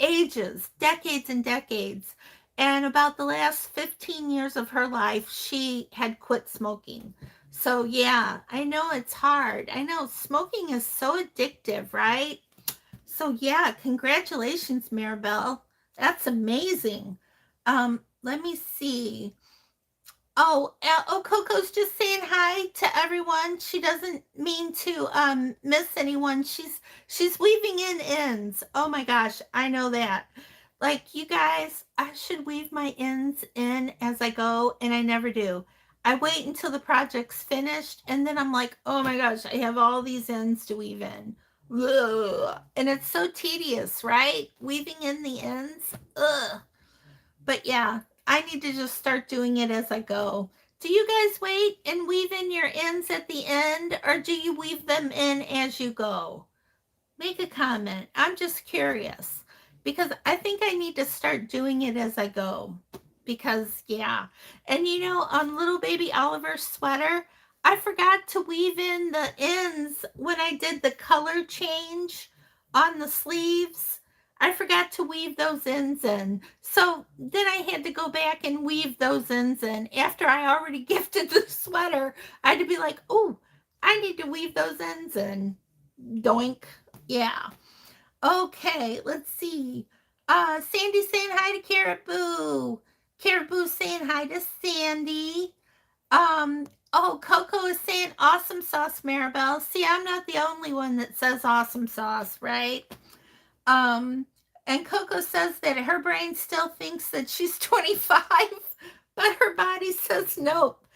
ages, decades and decades. And about the last 15 years of her life, she had quit smoking. So, yeah, I know it's hard. I know smoking is so addictive, right? So, yeah, congratulations, Maribel. That's amazing. Let me see. Oh, Coco's just saying hi to everyone. She doesn't mean to miss anyone. She's weaving in ends. Oh my gosh, I know that. Like you guys, I should weave my ends in as I go, and I never do. I wait until the project's finished, and then I'm like, oh my gosh, I have all these ends to weave in. Ugh. And it's so tedious, right? Weaving in the ends. Ugh. But yeah, I need to just start doing it as I go. Do you guys wait and weave in your ends at the end, or do you weave them in as you go? Make a comment. I'm just curious because I think I need to start doing it as I go. Because, yeah. And you know, on little baby Oliver's sweater, I forgot to weave in the ends when I did the color change on the sleeves. I forgot to weave those ends in. So then I had to go back and weave those ends in. After I already gifted the sweater, I had to be like, oh, I need to weave those ends in. Doink. Yeah. Okay, let's see. Sandy saying hi to Caribou. Caribou saying hi to Sandy. Oh, Coco is saying awesome sauce, Maribel. See, I'm not the only one that says awesome sauce, right? Um, and Coco says that her brain still thinks that she's 25, but her body says nope.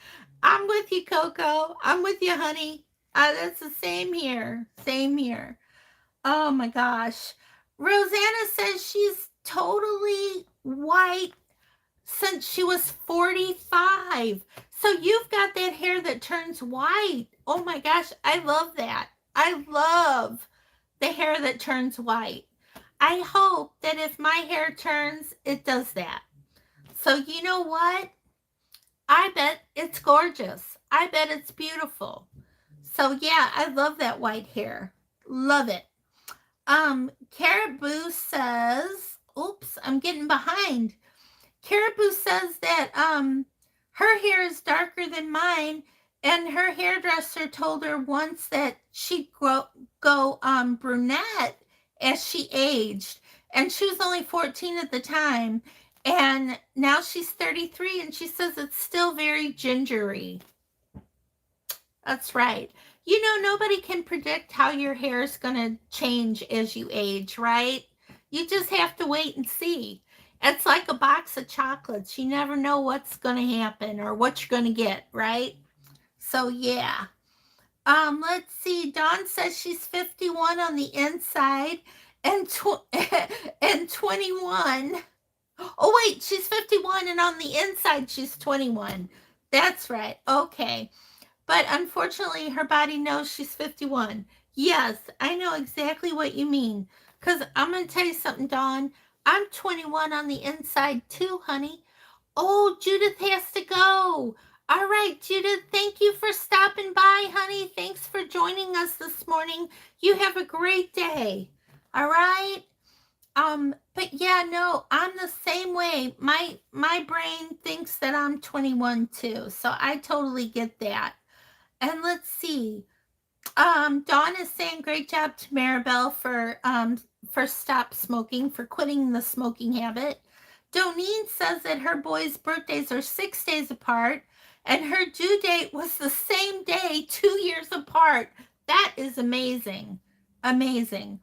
I'm with you, Coco. I'm with you, honey. That's the same here. Same here. Oh my gosh. Rosanna says she's totally white since she was 45. So you've got that hair that turns white. Oh my gosh, I love that. I love the hair that turns white. I hope that if my hair turns, it does that. So you know what? I bet it's gorgeous. I bet it's beautiful. So yeah, I love that white hair. Love it. Caribou says, oops, I'm getting behind. Caribou says that her hair is darker than mine, and her hairdresser told her once that she'd go brunette as she aged, and she was only 14 at the time, and now she's 33, and she says it's still very gingery. That's right. You know, nobody can predict how your hair is going to change as you age, right? You just have to wait and see. It's like a box of chocolates. You never know what's going to happen or what you're going to get, right? So, yeah. Let's see. Dawn says she's 51 on the inside and and 21 Oh, wait, she's 51 and on the inside she's 21. That's right. Okay. But unfortunately, her body knows she's 51. Yes, I know exactly what you mean. Because I'm going to tell you something, Dawn. I'm 21 on the inside too, honey. Oh, Judith has to go. All right, Judith, thank you for stopping by, honey. Thanks for joining us this morning. You have a great day. All right? But yeah, no, I'm the same way. My brain thinks that I'm 21 too. So I totally get that. And let's see. Dawn is saying great job to Maribel for stop smoking, for quitting the smoking habit. Doneen says that her boys' birthdays are 6 days apart, and her due date was the same day, 2 years apart. That is amazing. Amazing.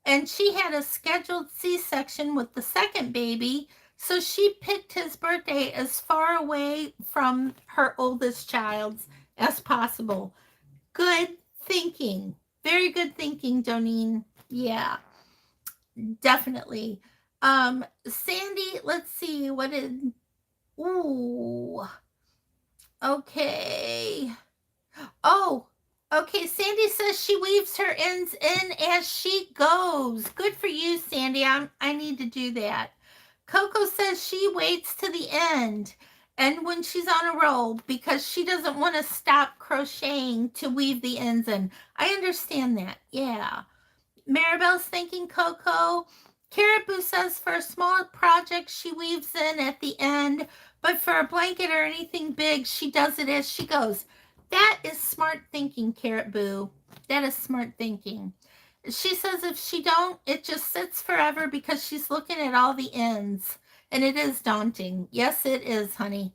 And she had a scheduled C-section with the second baby, so she picked his birthday as far away from her oldest child's as possible. Good thinking. Very good thinking, Doneen. Yeah, definitely. Sandy, let's see what did. Ooh. Okay. Oh, okay. Sandy says she weaves her ends in as she goes. Good for you, Sandy. I need to do that. Coco says she waits to the end and when she's on a roll because she doesn't want to stop crocheting to weave the ends in. I understand that. Yeah. Maribel's thanking Coco. Caribou says for a small project she weaves in at the end, but for a blanket or anything big, she does it as she goes. That is smart thinking, Caribou. That is smart thinking. She says if she don't, it just sits forever because she's looking at all the ends. And it is daunting. Yes, it is, honey.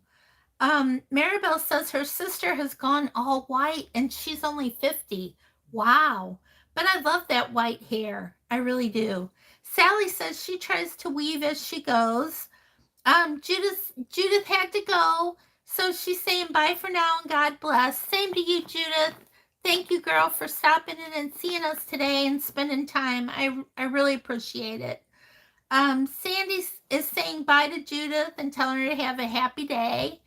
Maribel says her sister has gone all white and she's only 50. Wow. But I love that white hair. I really do. Sally says she tries to weave as she goes. Judith had to go, so she's saying bye for now and God bless. Same to you, Judith. Thank you, girl, for stopping in and seeing us today and spending time. I really appreciate it. Sandy is saying bye to Judith and telling her to have a happy day.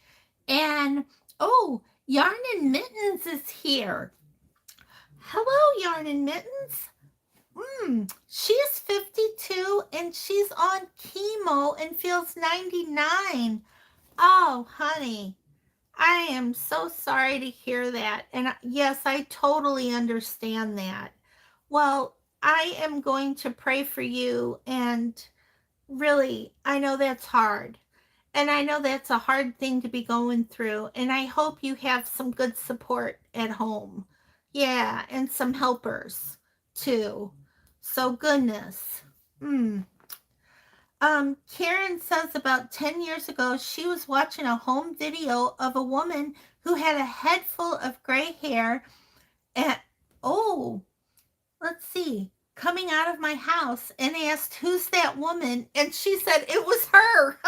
And oh, Yarn and Mittens is here. Hello, Yarn and Mittens. She's 52 and she's on chemo and feels 99. Oh, honey, I am so sorry to hear that. And yes, I totally understand that. Well, I am going to pray for you. And really, I know that's hard. And I know that's a hard thing to be going through. And I hope you have some good support at home. Yeah, and some helpers too. So, goodness. Mm. Karen says about 10 years ago, she was watching a home video of a woman who had a head full of gray hair and, oh, let's see, coming out of my house and asked, who's that woman? And she said, it was her.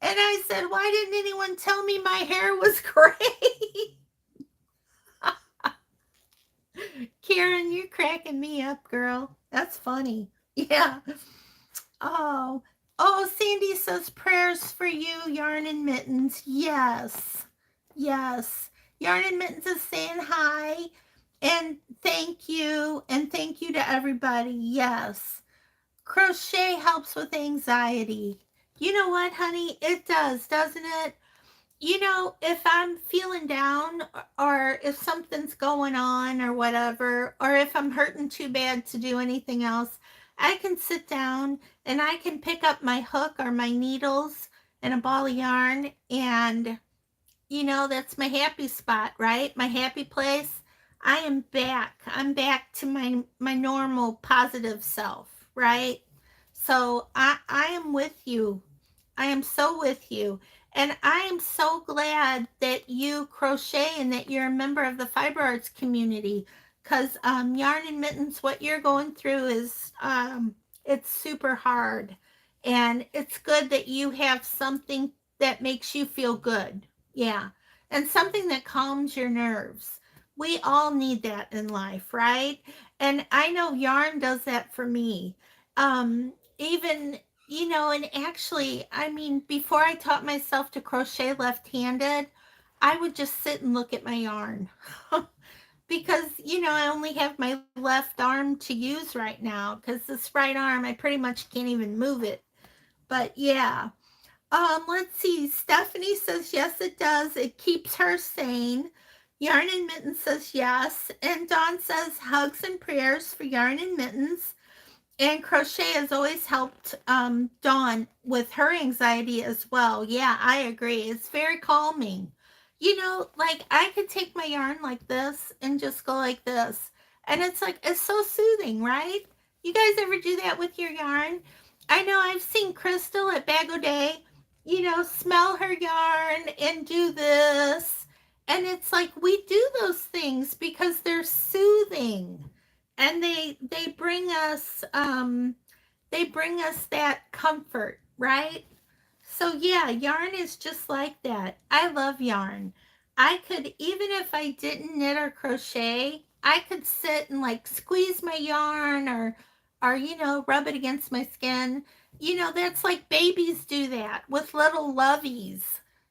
And I said, why didn't anyone tell me my hair was gray? Karen, you're cracking me up, girl. That's funny. Yeah. Oh, Sandy says prayers for you, Yarn and Mittens. Yes, yes. Yarn and Mittens is saying hi and thank you to everybody. Yes, crochet helps with anxiety. You know what, honey? It does, doesn't it? You know, if I'm feeling down or if something's going on or whatever, or if I'm hurting too bad to do anything else, I can sit down and I can pick up my hook or my needles and a ball of yarn and that's my happy spot, right? My happy place. I am back. I'm back to my normal positive self, right? So I am with you. I am so with you. And I am so glad that you crochet and that you're a member of the fiber arts community. Because Yarn and Mittens, what you're going through is it's super hard. And it's good that you have something that makes you feel good. Yeah. And something that calms your nerves. We all need that in life, right? And I know yarn does that for me. Even You know, and actually, I mean, before I taught myself to crochet left-handed, I would just sit and look at my yarn. Because, you know, I only have my left arm to use right now because this right arm, I pretty much can't even move it. But yeah. Let's see. Stephanie says yes, it does. It keeps her sane. Yarn and Mittens says yes. And Dawn says hugs and prayers for Yarn and Mittens. And crochet has always helped Dawn with her anxiety as well. Yeah, I agree. It's very calming. You know, like I could take my yarn like this and just go like this. And it's like, it's so soothing, right? You guys ever do that with your yarn? I know I've seen Crystal at Bag O' Day, you know, smell her yarn and do this. And it's like we do those things because they're soothing and they bring us that comfort, right? So yeah, yarn is just like that. I love yarn. I could, even if I didn't knit or crochet, I could sit and like squeeze my yarn or you know, rub it against my skin. You know, that's like babies do that with little loveys.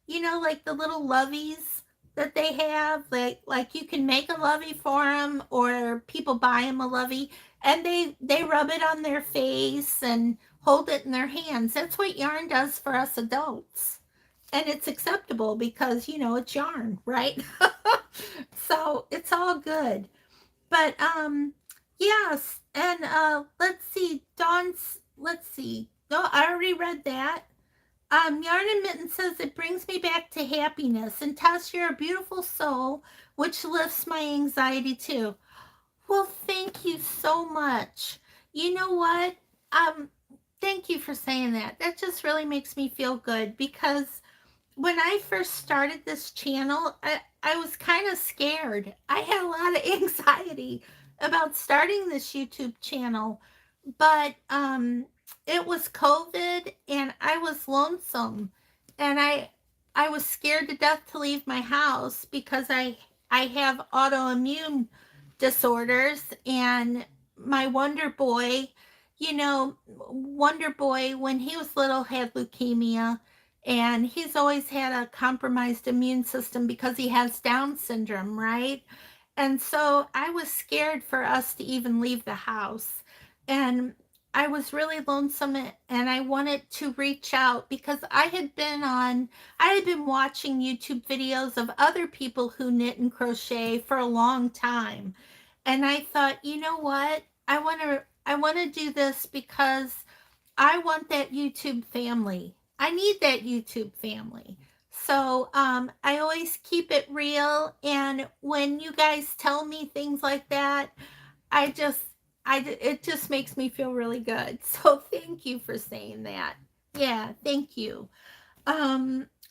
You know, like the little loveys that they have, like you can make a lovey for them or people buy them a lovey and they rub it on their face and hold it in their hands. That's what yarn does for us adults. And it's acceptable because, you know, it's yarn, right? So it's all good. But yes, and let's see, Dawn's let's see. No, I already read that. Yarn and Mitten says it brings me back to happiness. And Tess, you're a beautiful soul, which lifts my anxiety too. Well, thank you so much. You know what? Um, Thank you for saying that. That just really makes me feel good because when I first started this channel, I was kind of scared. I had a lot of anxiety about starting this YouTube channel, but it was COVID and I was lonesome and I was scared to death to leave my house because I have autoimmune disorders and my Wonder Boy, you know, Wonder Boy when he was little had leukemia and he's always had a compromised immune system because he has Down syndrome, right? And so I was scared for us to even leave the house. And I was really lonesome and I wanted to reach out because I had been watching YouTube videos of other people who knit and crochet for a long time. And I thought, you know what? I want to do this because I want that YouTube family. I need that YouTube family. So I always keep it real. And when you guys tell me things like that, I just, it just makes me feel really good. So thank you for saying that. Yeah, thank you.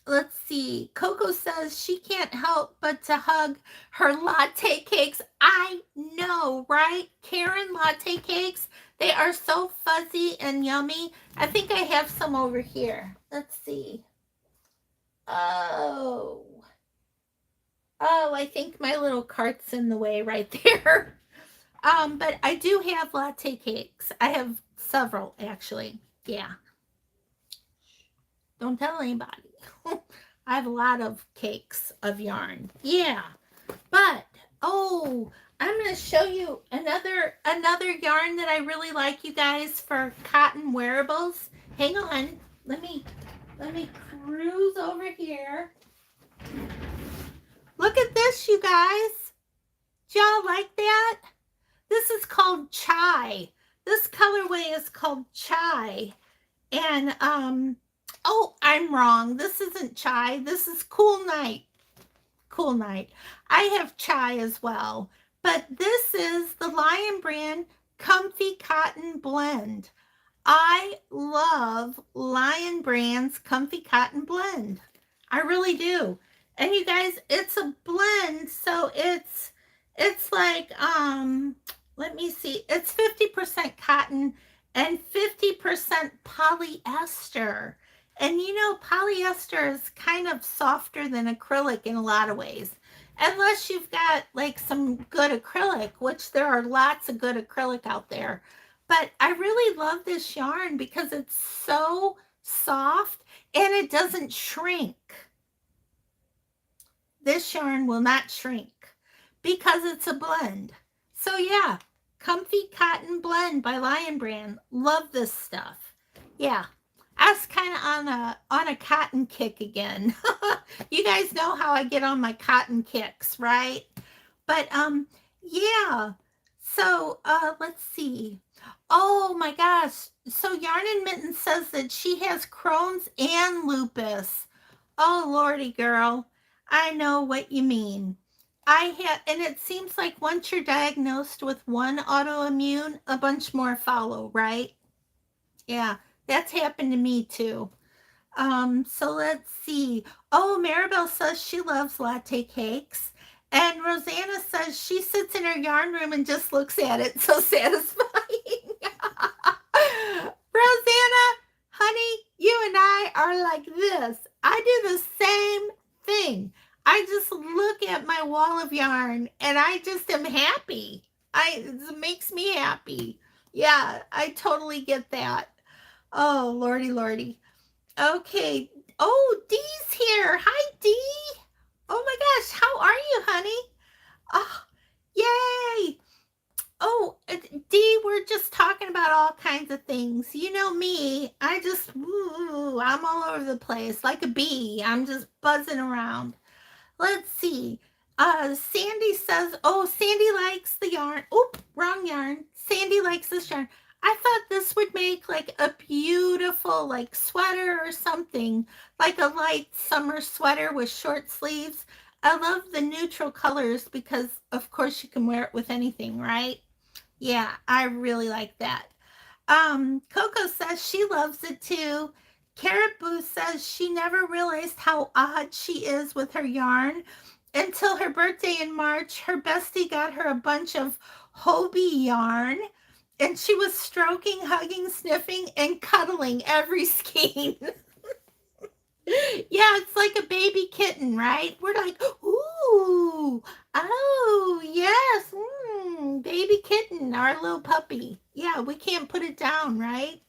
Let's see. Coco says she can't help but to hug her latte cakes. I know, right? Karen latte cakes. They are so fuzzy and yummy. I think I have some over here. Let's see. Oh. Oh, I think my little cart's in the way right there. But I do have latte cakes. I have several actually. Yeah. Don't tell anybody. I have a lot of cakes of yarn. Yeah. But oh, I'm going to show you another yarn that I really like, you guys, for cotton wearables. Hang on. Let me cruise over here. Look at this, you guys. Do y'all like that? This is called Chai. This colorway is called Chai. And oh, I'm wrong. This isn't Chai. This is Cool Night. Cool Night. I have Chai as well. But this is the Lion Brand Comfy Cotton Blend. I love Lion Brand's Comfy Cotton Blend. I really do. And you guys, it's a blend, so it's like let me see. It's 50% cotton and 50% polyester. And you know, polyester is kind of softer than acrylic in a lot of ways. Unless you've got like some good acrylic, which there are lots of good acrylic out there. But I really love this yarn because it's so soft and it doesn't shrink. This yarn will not shrink because it's a blend. So yeah, Comfy Cotton Blend by Lion Brand. Love this stuff. Yeah. I was kind of on a cotton kick again. You guys know how I get on my cotton kicks, right? But yeah. So let's see. Oh my gosh. So Yarn and Mitten says that she has Crohn's and lupus. Oh lordy girl. I know what you mean. I had, and it seems like once you're diagnosed with one autoimmune, a bunch more follow, right? Yeah, that's happened to me too. So let's see. Oh, Maribel says she loves latte cakes. And Rosanna says she sits in her yarn room and just looks at it. So satisfying. Rosanna, honey, you and I are like this. I do the same thing. I just look at my wall of yarn and I just am happy. It makes me happy. Yeah, I totally get that. Oh, lordy, lordy. Okay. Oh, Dee's here. Hi, Dee. Oh my gosh, how are you, honey? Oh, yay. Oh, Dee, we're just talking about all kinds of things. You know me, I'm all over the place like a bee. I'm just buzzing around. Let's see. Sandy says, oh, Sandy likes the yarn. Oop, wrong yarn. Sandy likes this yarn. I thought this would make like a beautiful like sweater or something, like a light summer sweater with short sleeves. I love the neutral colors because of course you can wear it with anything, right? Yeah, I really like that. Coco says she loves it too. Carrot Boo says she never realized how odd she is with her yarn until her birthday in March. Her bestie got her a bunch of Hobie yarn and she was stroking, hugging, sniffing, and cuddling every skein. Yeah, it's like a baby kitten, right? We're like, ooh, oh, yes, baby kitten, our little puppy. Yeah, we can't put it down, right?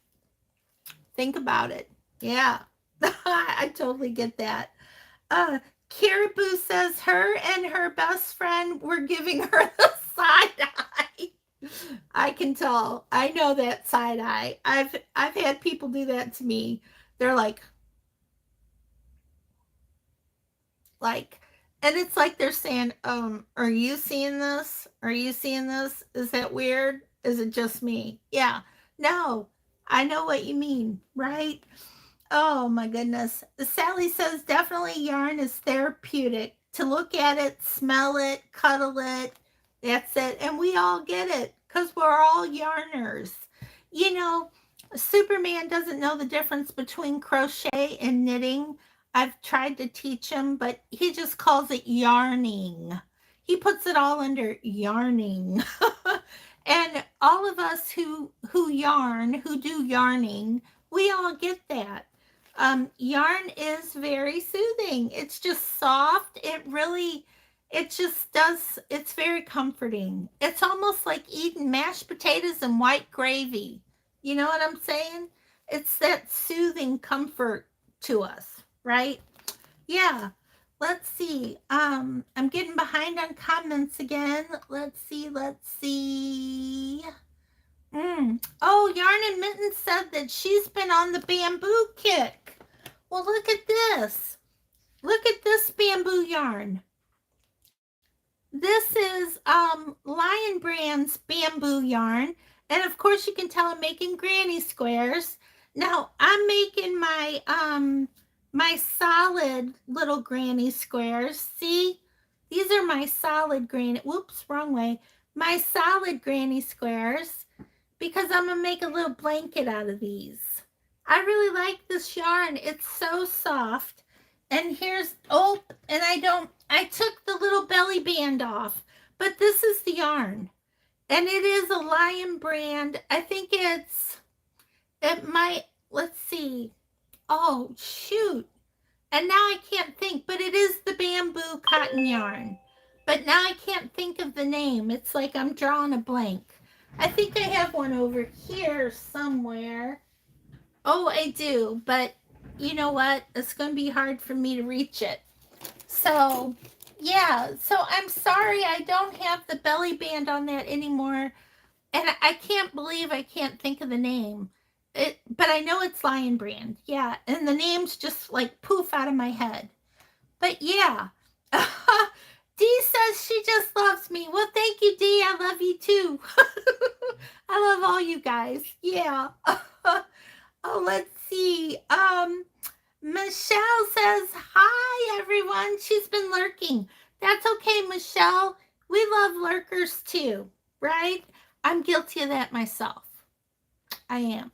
Think about it. Yeah, I totally get that. Uh, Caribou says her and her best friend were giving her the side eye. I can tell. I know that side eye. I've had people do that to me. They're like, and it's like they're saying, are you seeing this? Are you seeing this? Is that weird? Is it just me? Yeah. No, I know what you mean, right? Oh my goodness. Sally says definitely yarn is therapeutic. To look at it, smell it, cuddle it. That's it. And we all get it because we're all yarners. You know, Superman doesn't know the difference between crochet and knitting. I've tried to teach him, but he just calls it yarning. He puts it all under yarning. And all of us who yarn, who do yarning, we all get that. Yarn is very soothing. It's just soft. It just does, it's very comforting. It's almost like eating mashed potatoes and white gravy. You know what I'm saying? It's that soothing comfort to us, right? Yeah. Let's see. I'm getting behind on comments again. Let's see. Let's see. Oh, Yarn and Mitten said that she's been on the bamboo kick. Well, look at this. Look at this bamboo yarn. This is Lion Brand's bamboo yarn. And of course you can tell I'm making granny squares. Now I'm making my solid little granny squares. See? These are my solid granny. Whoops, wrong way. My solid granny squares because I'm gonna make a little blanket out of these. I really like this yarn. It's so soft. And here's, oh, and I took the little belly band off, but this is the yarn. And it is a Lion Brand. I think it might, let's see. Oh, shoot. And now I can't think, but it is the bamboo cotton yarn. But now I can't think of the name. It's like I'm drawing a blank. I think I have one over here somewhere. Oh, I do, but you know what? It's going to be hard for me to reach it. So, yeah. So I'm sorry I don't have the belly band on that anymore. And I can't believe I can't think of the name. But I know it's Lion Brand. Yeah. And the name's just like poof out of my head. But yeah. Dee says she just loves me. Well, thank you, Dee. I love you too. I love all you guys. Yeah. Oh, let's see. Michelle says, hi, everyone. She's been lurking. That's okay, Michelle. We love lurkers too, right? I'm guilty of that myself. I am.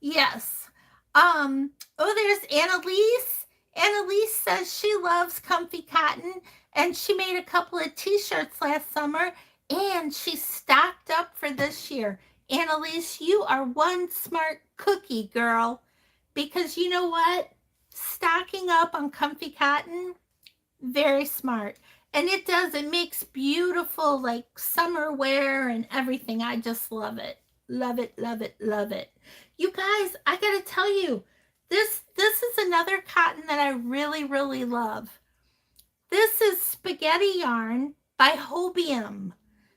Yes. Oh, there's Annalise. Annalise says she loves comfy cotton and she made a couple of t-shirts last summer and she stocked up for this year. Annalise, you are one smart cookie, girl. Because you know what? Stocking up on comfy cotton, very smart. And it makes beautiful like summer wear and everything. I just love it. Love it, love it, love it. You guys, I got to tell you, this is another cotton that I really really love. This is spaghetti yarn by Hobium.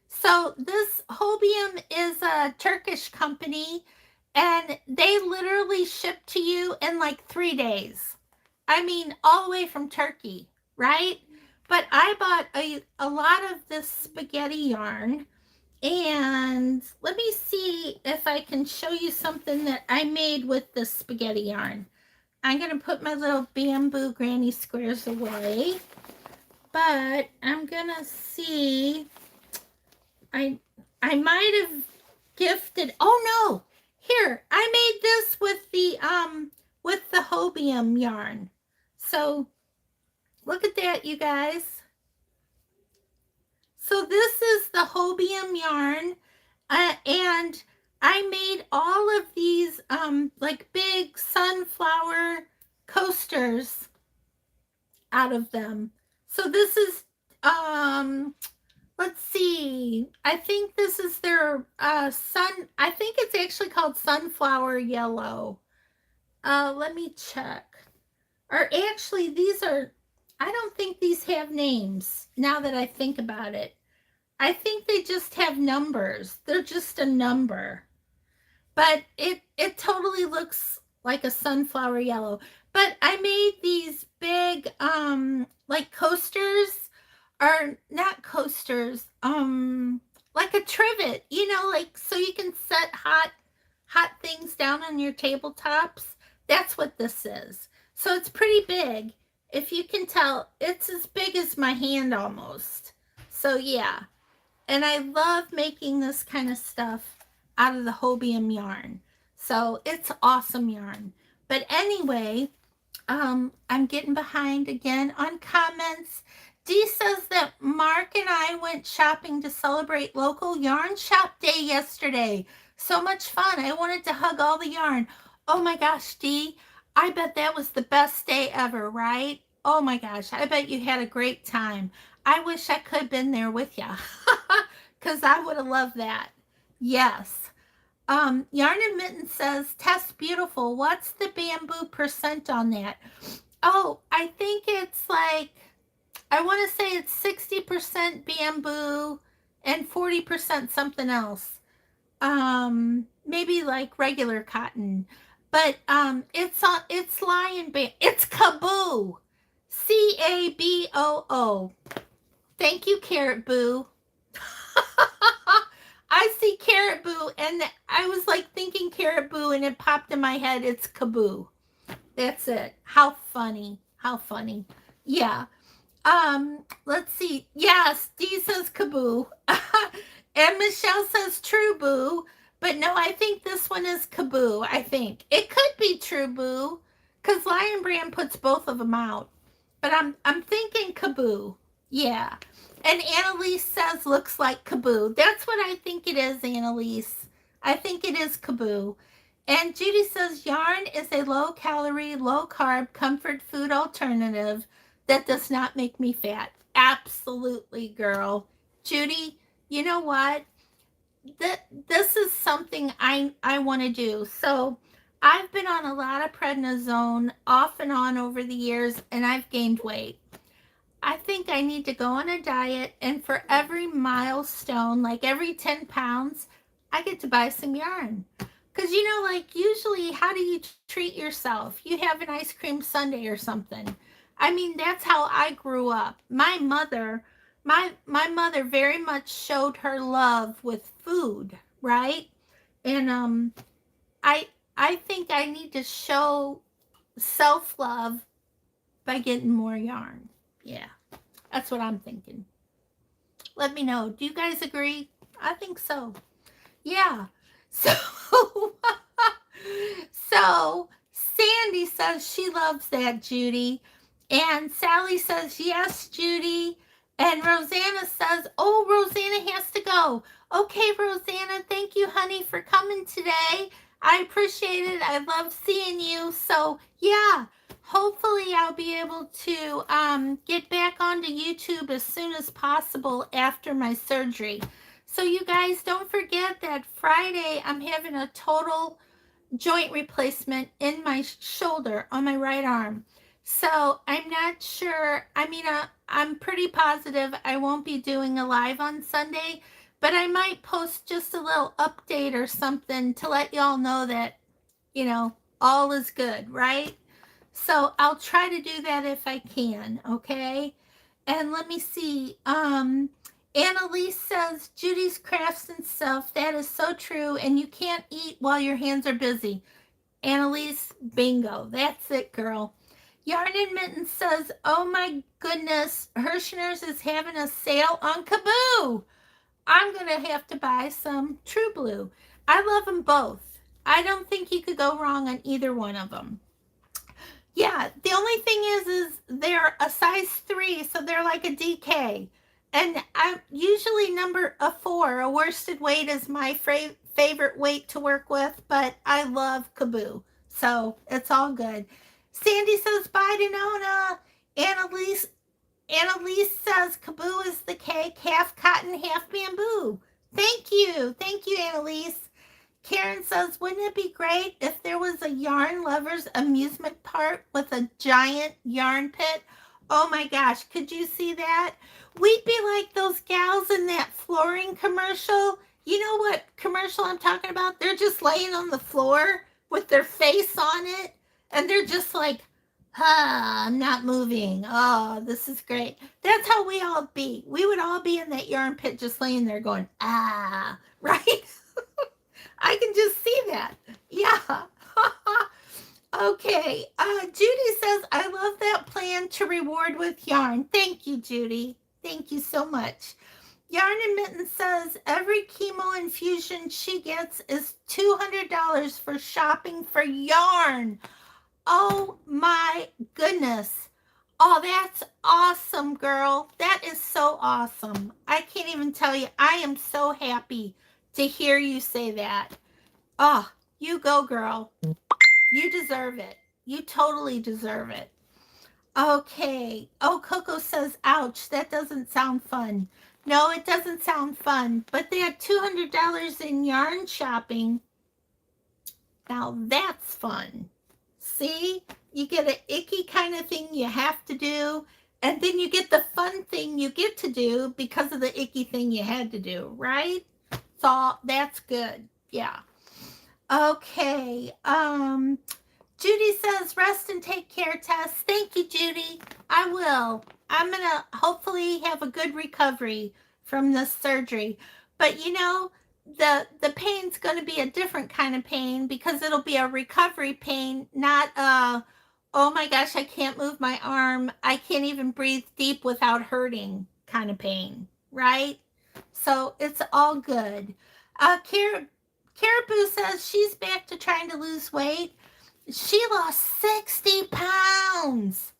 So this Hobium is a Turkish company and they literally ship to you in like 3 days. I mean, all the way from Turkey, right? But I bought a lot of this spaghetti yarn and let me see if I can show you something that I made with this spaghetti yarn. I'm going to put my little bamboo granny squares away, but I'm going to see. I might have gifted. Oh no. Here, I made this with the Hobium yarn. So, look at that, you guys. So this is the Hobium yarn, and I made all of these like big sunflower coasters out of them. So this is let's see. I think this is their I think it's actually called sunflower yellow. Let me check. Or actually these are, I don't think these have names now that I think about it. I think they just have numbers. They're just a number. But it totally looks like a sunflower yellow. But I made these big like coasters, or not coasters, like a trivet, you know, like so you can set hot things down on your tabletops. That's what this is. So it's pretty big. If you can tell, it's as big as my hand almost. So yeah. And I love making this kind of stuff out of the Hobium yarn. So it's awesome yarn. But anyway, I'm getting behind again on comments. Dee says that Mark and I went shopping to celebrate local yarn shop day yesterday. So much fun. I wanted to hug all the yarn. Oh my gosh, Dee, I bet that was the best day ever, right? Oh my gosh, I bet you had a great time. I wish I could have been there with you because I would have loved that. Yes. Yarn and Mitten says, Tess beautiful. What's the bamboo percent on that? Oh, I think it's like, I want to say it's 60% bamboo and 40% something else. Maybe like regular cotton. But it's lion band. It's Caboo. Caboo. Thank you, Carrot Boo. I see Carrot Boo, and I was like thinking Carrot Boo, and it popped in my head. It's Caboo. That's it. How funny. How funny. Yeah. Let's see. Yes, Dee says Caboo. And Michelle says True Boo. But no, I think this one is Caboo. I think. It could be True Boo. Because Lion Brand puts both of them out. But I'm thinking Caboo. Yeah. And Annalise says looks like Caboo. That's what I think it is, Annalise. I think it is Caboo. And Judy says yarn is a low-calorie, low-carb comfort food alternative that does not make me fat. Absolutely, girl. Judy, you know what? this is something I want to do. So I've been on a lot of prednisone off and on over the years, and I've gained weight. I think I need to go on a diet, and for every milestone, like every 10 pounds, I get to buy some yarn. Because, like usually, how do you treat yourself? You have an ice cream sundae or something. I mean, that's how I grew up. My mother very much showed her love with food, right? And I I think I need to show self love by getting more yarn. Yeah. That's what I'm thinking. Let me know. Do you guys agree? I think so. Yeah. So, so Sandy says she loves that, Judy. And Sally says, yes, Judy. And Rosanna says, oh, Rosanna has to go. Okay, Rosanna, thank you, honey, for coming today. I appreciate it. I love seeing you. So, yeah, hopefully I'll be able to get back onto YouTube as soon as possible after my surgery. So you guys don't forget that Friday I'm having a total joint replacement in my shoulder on my right arm. So I'm not sure. I mean, I'm pretty positive I won't be doing a live on Sunday, but I might post just a little update or something to let y'all know that, all is good, right? So I'll try to do that if I can, okay? And let me see. Annalise says, Judy's crafts and stuff. That is so true. And you can't eat while your hands are busy. Annalise, bingo. That's it, girl. Yarn and Mittens says, oh my goodness, Hirschner's is having a sale on Kaboo. I'm going to have to buy some True Blue. I love them both. I don't think you could go wrong on either one of them. Yeah, the only thing is they're a size 3, so they're like a DK. And I'm usually number a 4. A worsted weight is my favorite weight to work with, but I love Kaboo, so it's all good. Sandy says bye to Nona. Annalise says Kaboo is the cake, half cotton, half bamboo. Thank you, Annalise. Karen says, wouldn't it be great if there was a yarn lovers amusement park with a giant yarn pit? Oh my gosh, could you see that? We'd be like those gals in that flooring commercial. You know what commercial I'm talking about? They're just laying on the floor with their face on it, and they're just like, I'm not moving. Oh, this is great. That's how we all be. We would all be in that yarn pit just laying there going, right? I can just see that. Yeah. Okay. Judy says, I love that plan to reward with yarn. Thank you, Judy. Thank you so much. Yarn and Mitten says, every chemo infusion she gets is $200 for shopping for yarn. Oh my goodness. Oh, that's awesome, girl. That is so awesome. I can't even tell you. I am so happy to hear you say that. Oh, you go, girl. You deserve it. You totally deserve it. Okay. Oh, Coco says, ouch, that doesn't sound fun. No, it doesn't sound fun, but they had $200 in yarn shopping. Now that's fun. See? You get an icky kind of thing you have to do, and then you get the fun thing you get to do because of the icky thing you had to do, right? So that's good. Yeah. Okay. Judy says, rest and take care, Tess. Thank you, Judy. I will. I'm going to hopefully have a good recovery from this surgery. But the pain's going to be a different kind of pain because it'll be a recovery pain, not oh my gosh, I can't move my arm. I can't even breathe deep without hurting kind of pain, right? So it's all good. Caribou says she's back to trying to lose weight. She lost 60 pounds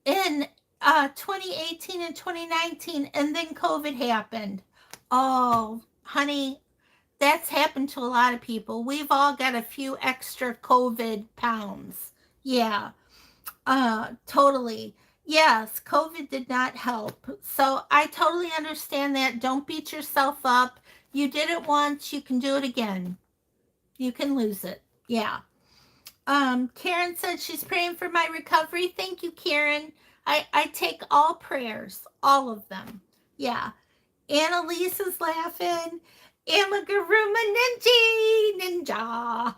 in 2018 and 2019, and then COVID happened. Oh, honey, that's happened to a lot of people. We've all got a few extra COVID pounds. Yeah, totally. Yes, COVID did not help. So I totally understand that. Don't beat yourself up. You did it once, you can do it again. You can lose it. Yeah. Karen said she's praying for my recovery. Thank you, Karen. I take all prayers, all of them. Yeah. Annalise is laughing. Amaguruma Ninja.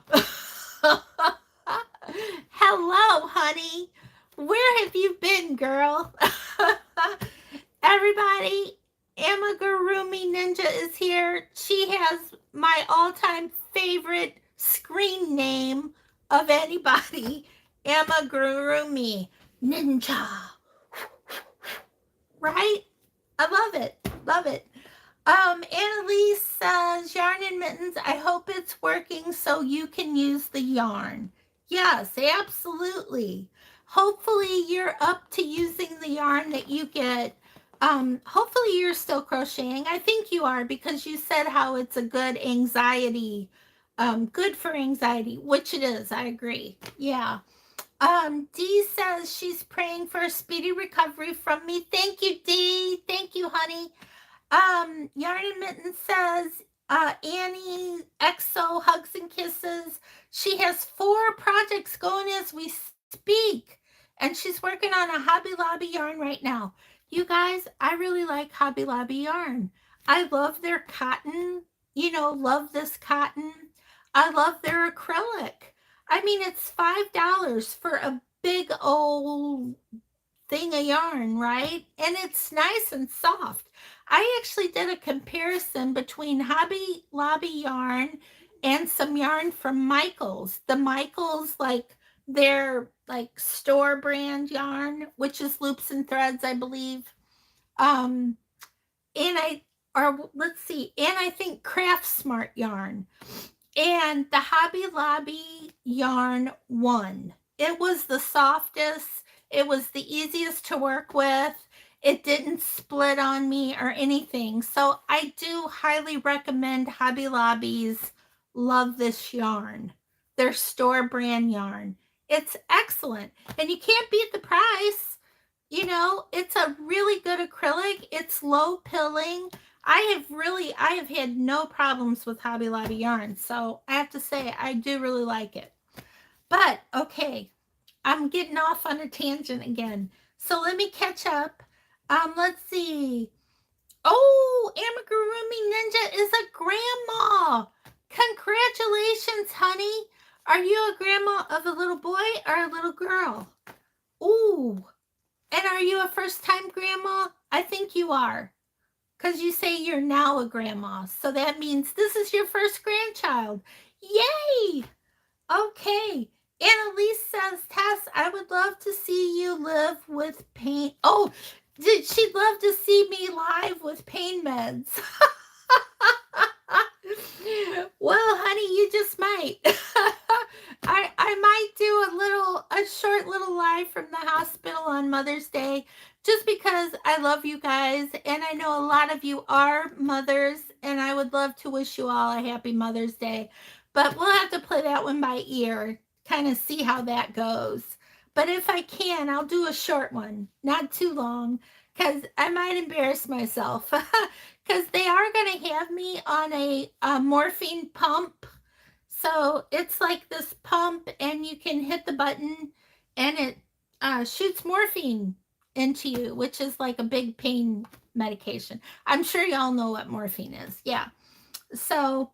Hello, honey. Where have you been, girl? Everybody, Amagurumi Ninja is here. She has my all-time favorite screen name of anybody, Amagurumi Ninja. Right? I love it. Love it. Annalise says, yarn and mittens, I hope it's working so you can use the yarn. Yes, absolutely. Hopefully you're up to using the yarn that you get. Hopefully you're still crocheting. I think you are because you said how it's a good anxiety, good for anxiety, which it is. I agree. Yeah. Dee says she's praying for a speedy recovery from me. Thank you, Dee. Thank you, honey. Yarn and Mitten says, Annie, EXO, hugs and kisses. She has 4 projects going as we speak, and she's working on a Hobby Lobby yarn right now. You guys, I really like Hobby Lobby yarn. I love their cotton, love this cotton. I love their acrylic. I mean, it's $5 for a big old thing of yarn, right? And it's nice and soft. I actually did a comparison between Hobby Lobby yarn and some yarn from Michaels. The Michaels, like their like store brand yarn, which is loops and threads, I believe. And I think Craft Smart yarn. And the Hobby Lobby yarn won. It was the softest. It was the easiest to work with. It didn't split on me or anything. So I do highly recommend Hobby Lobby's Love This Yarn, their store brand yarn. It's excellent. And you can't beat the price. It's a really good acrylic. It's low pilling. I have had no problems with Hobby Lobby yarn. So I have to say, I do really like it. But okay, I'm getting off on a tangent again. So let me catch up. Let's see. Oh, Amagurumi Ninja is a grandma. Congratulations, honey. Are you a grandma of a little boy or a little girl? Ooh. And are you a first-time grandma? I think you are. Because you say you're now a grandma. So that means this is your first grandchild. Yay! Okay. Annalise says, Tess, I would love to see you live with pain. Oh, she'd love to see me live with pain meds. Well, honey, you just might. I might do a short little live from the hospital on Mother's Day, just because I love you guys, and I know a lot of you are mothers, and I would love to wish you all a happy Mother's Day. But we'll have to play that one by ear, kind of see how that goes. But if I can, I'll do a short one, not too long, because I might embarrass myself. Because they are going to have me on a morphine pump. So it's like this pump, and you can hit the button, and it shoots morphine into you, which is like a big pain medication. I'm sure y'all know what morphine is. Yeah. So,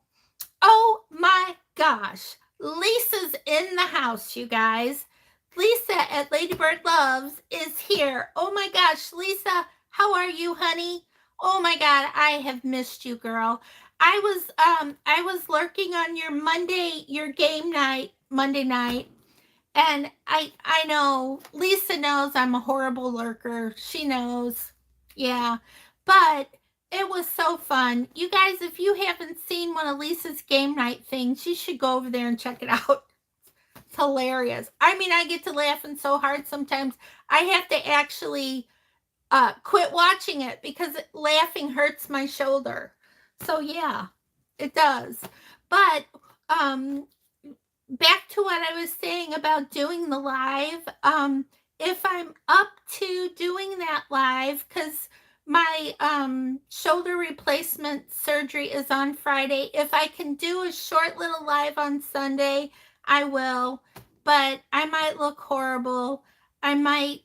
oh my gosh. Lisa's in the house, you guys. Lisa at Ladybird Loves is here. Oh my gosh, Lisa, how are you, honey? Oh my God, I have missed you, girl. I was lurking on your game night, Monday night, and I know Lisa knows I'm a horrible lurker. She knows. Yeah. But it was so fun. You guys, if you haven't seen one of Lisa's game night things, you should go over there and check it out. It's hilarious. I mean, I get to laughing so hard sometimes. I have to actually quit watching it because laughing hurts my shoulder. So yeah, it does. But back to what I was saying about doing the live. If I'm up to doing that live, because my shoulder replacement surgery is on Friday. If I can do a short little live on Sunday, I will. But I might look horrible. I might,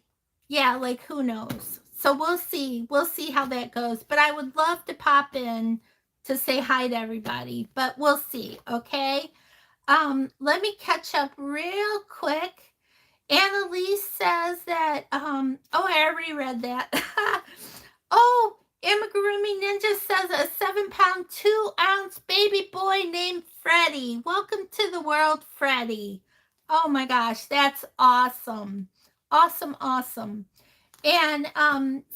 yeah, like who knows. So we'll see. We'll see how that goes. But I would love to pop in to say hi to everybody. But we'll see, okay? Let me catch up real quick. Annalise says that, oh, I already read that. Oh, Amigurumi Ninja says a 7-pound, 2-ounce baby boy named Freddie. Welcome to the world, Freddie. Oh my gosh, that's awesome. Awesome, awesome. And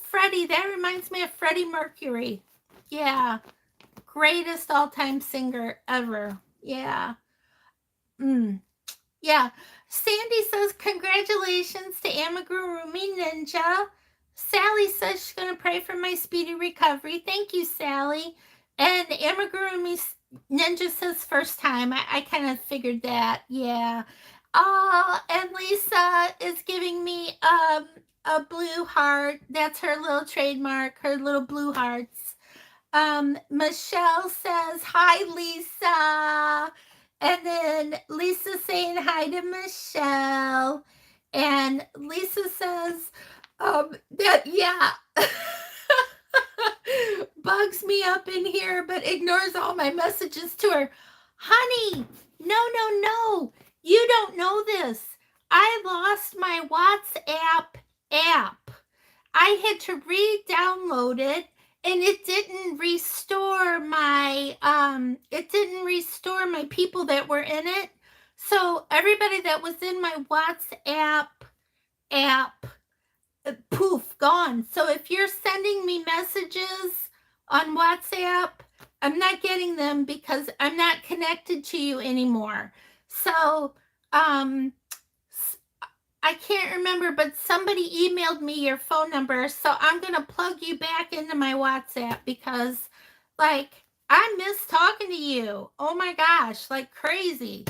Freddie, that reminds me of Freddie Mercury. Yeah, greatest all-time singer ever. Yeah. Yeah. Sandy says, congratulations to Amigurumi Ninja. Sally says she's going to pray for my speedy recovery. Thank you, Sally. And Amigurumi Ninja says first time. I kind of figured that. Yeah. And Lisa is giving me a blue heart. That's her little trademark, her little blue hearts. Michelle says, hi, Lisa. And then Lisa saying hi to Michelle. And Lisa says, that, yeah, bugs me up in here, but ignores all my messages to her. Honey, no. You don't know this. I lost my WhatsApp app. I had to re-download it, and it didn't restore my people that were in it. So everybody that was in my WhatsApp app, poof, gone. So if you're sending me messages on WhatsApp, I'm not getting them because I'm not connected to you anymore. So I can't remember, but somebody emailed me your phone number, so I'm going to plug you back into my WhatsApp because, like, I miss talking to you. Oh my gosh, like crazy.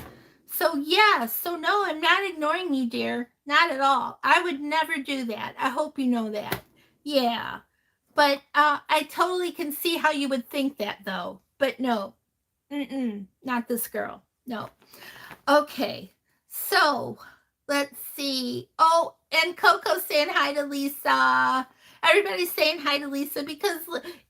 So, yeah, so no, I'm not ignoring you, dear. Not at all. I would never do that. I hope you know that. Yeah. But I totally can see how you would think that, though. But no, not this girl. No. Okay, so let's see. Oh, and Coco saying hi to Lisa. Everybody's saying hi to Lisa because,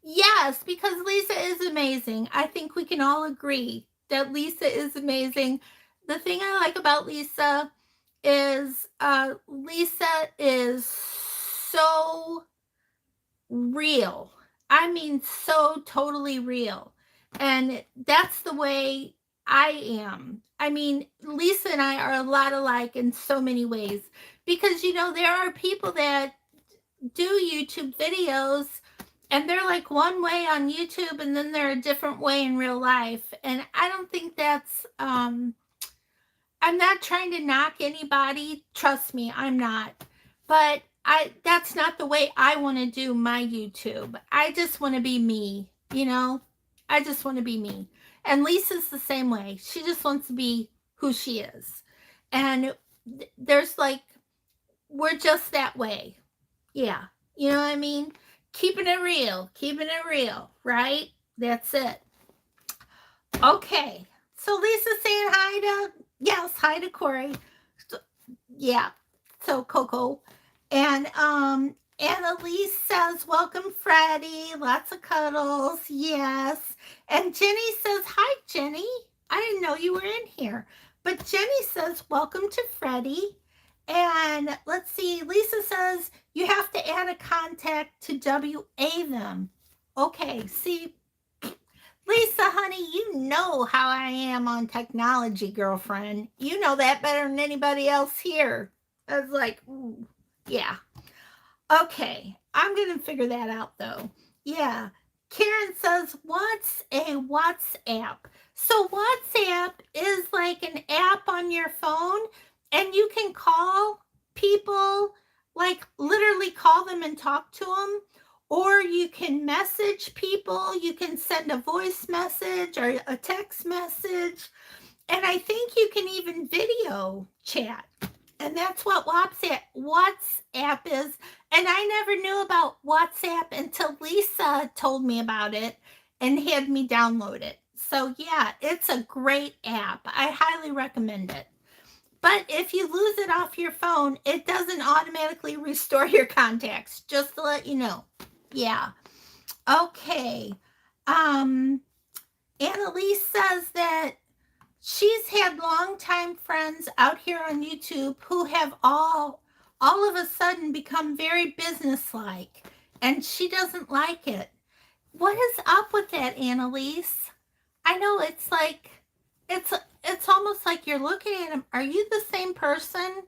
yes, because Lisa is amazing. I think we can all agree that Lisa is amazing. The thing I like about Lisa is so real. I mean, so totally real. And that's the way I am. I mean, Lisa and I are a lot alike in so many ways because, you know, there are people that do YouTube videos and they're like one way on YouTube and then they're a different way in real life. And I don't think that's, I'm not trying to knock anybody. Trust me, I'm not. But that's not the way I want to do my YouTube. I just want to be me, you know? I just want to be me. And Lisa's the same way. She just wants to be who she is. And there's like, we're just that way. Yeah. You know what I mean? Keeping it real, right? That's it. Okay. So Lisa's saying hi to Corey. So, yeah. So Coco. And Annalise says, welcome, Freddie. Lots of cuddles. Yes. And Jenny says, hi, Jenny. I didn't know you were in here. But Jenny says, welcome to Freddie. And let's see, Lisa says, you have to add a contact to WA them. Okay, see, Lisa, honey, you know how I am on technology, girlfriend. You know that better than anybody else here. I was like, ooh, yeah. Okay, I'm going to figure that out, though. Yeah. Karen says, what's a WhatsApp? So WhatsApp is like an app on your phone, and you can call people, like literally call them and talk to them, or you can message people. You can send a voice message or a text message, and I think you can even video chat. And that's what WhatsApp is. And I never knew about WhatsApp until Lisa told me about it and had me download it. So, yeah, it's a great app. I highly recommend it. But if you lose it off your phone, it doesn't automatically restore your contacts, just to let you know. Yeah. Okay. Um, Annalise says that she's had longtime friends out here on YouTube who have all of a sudden become very businesslike, and she doesn't like it. What is up with that, Annalise? I know it's like it's it's almost like you're looking at them. Are you the same person?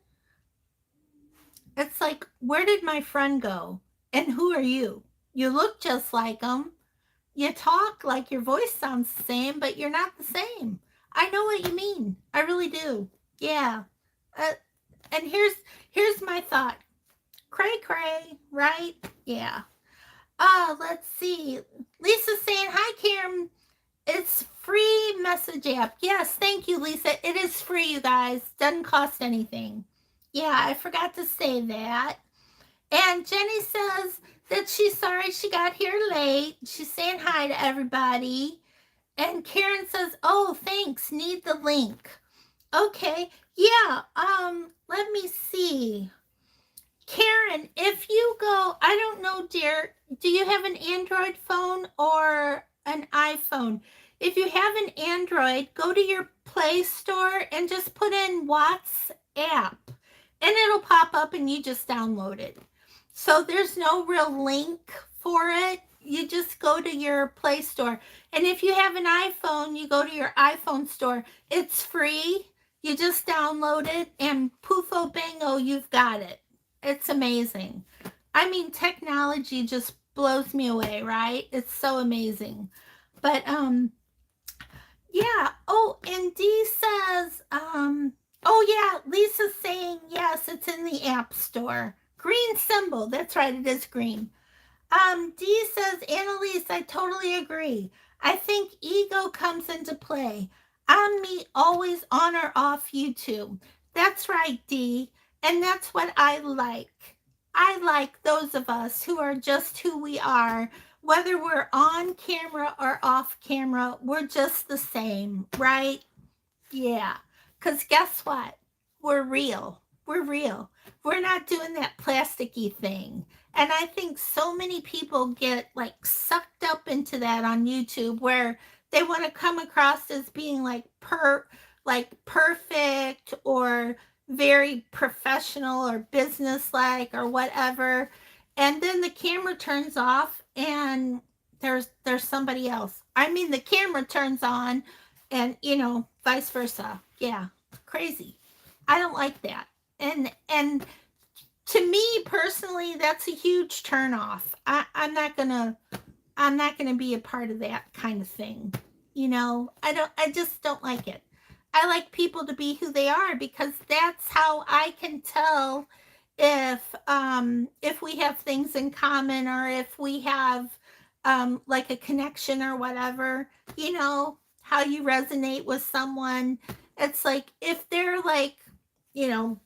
It's like, where did my friend go? And who are you? You look just like them. You talk like your voice sounds the same, but you're not the same. I know what you mean. I really do. Yeah. Uh, and here's my thought. Cray cray, right? Yeah. Let's see. Lisa's saying, hi, Karen. It's free message app. Yes, thank you, Lisa. It is free, you guys. Doesn't cost anything. Yeah, I forgot to say that. And Jenny says that she's sorry she got here late. She's saying hi to everybody. And Karen says, "Oh, thanks. Need the link." Okay. Yeah. Let me see. Karen, if you go, I don't know, dear, do you have an Android phone or an iPhone? If you have an Android, go to your Play Store and just put in WhatsApp, and it'll pop up and you just download it. So there's no real link for it. You just go to your Play Store. And if you have an iPhone, you go to your iPhone store. It's free. You just download it, and poofo bango, you've got it. It's amazing. I mean, technology just blows me away, right? It's so amazing. But yeah. Oh, and Dee says, oh yeah, Lisa's saying yes, it's in the App Store. Green symbol. That's right, it is green. Dee says, Annalise, I totally agree. I think ego comes into play. On me, always on or off YouTube. That's right, Dee. And that's what I like. I like those of us who are just who we are. Whether we're on camera or off camera, we're just the same, right? Yeah. Because guess what? We're real. We're real. We're not doing that plasticky thing. And I think so many people get like sucked up into that on YouTube where they want to come across as being like perfect or very professional or businesslike or whatever. And then the camera turns off and there's somebody else. I mean, the camera turns on and vice versa. Yeah, crazy. I don't like that. And to me personally, that's a huge turnoff. I'm not gonna be a part of that kind of thing. I just don't like it. I like people to be who they are because that's how I can tell if we have things in common or if we have like a connection or whatever. How you resonate with someone. It's like if they're like, you know,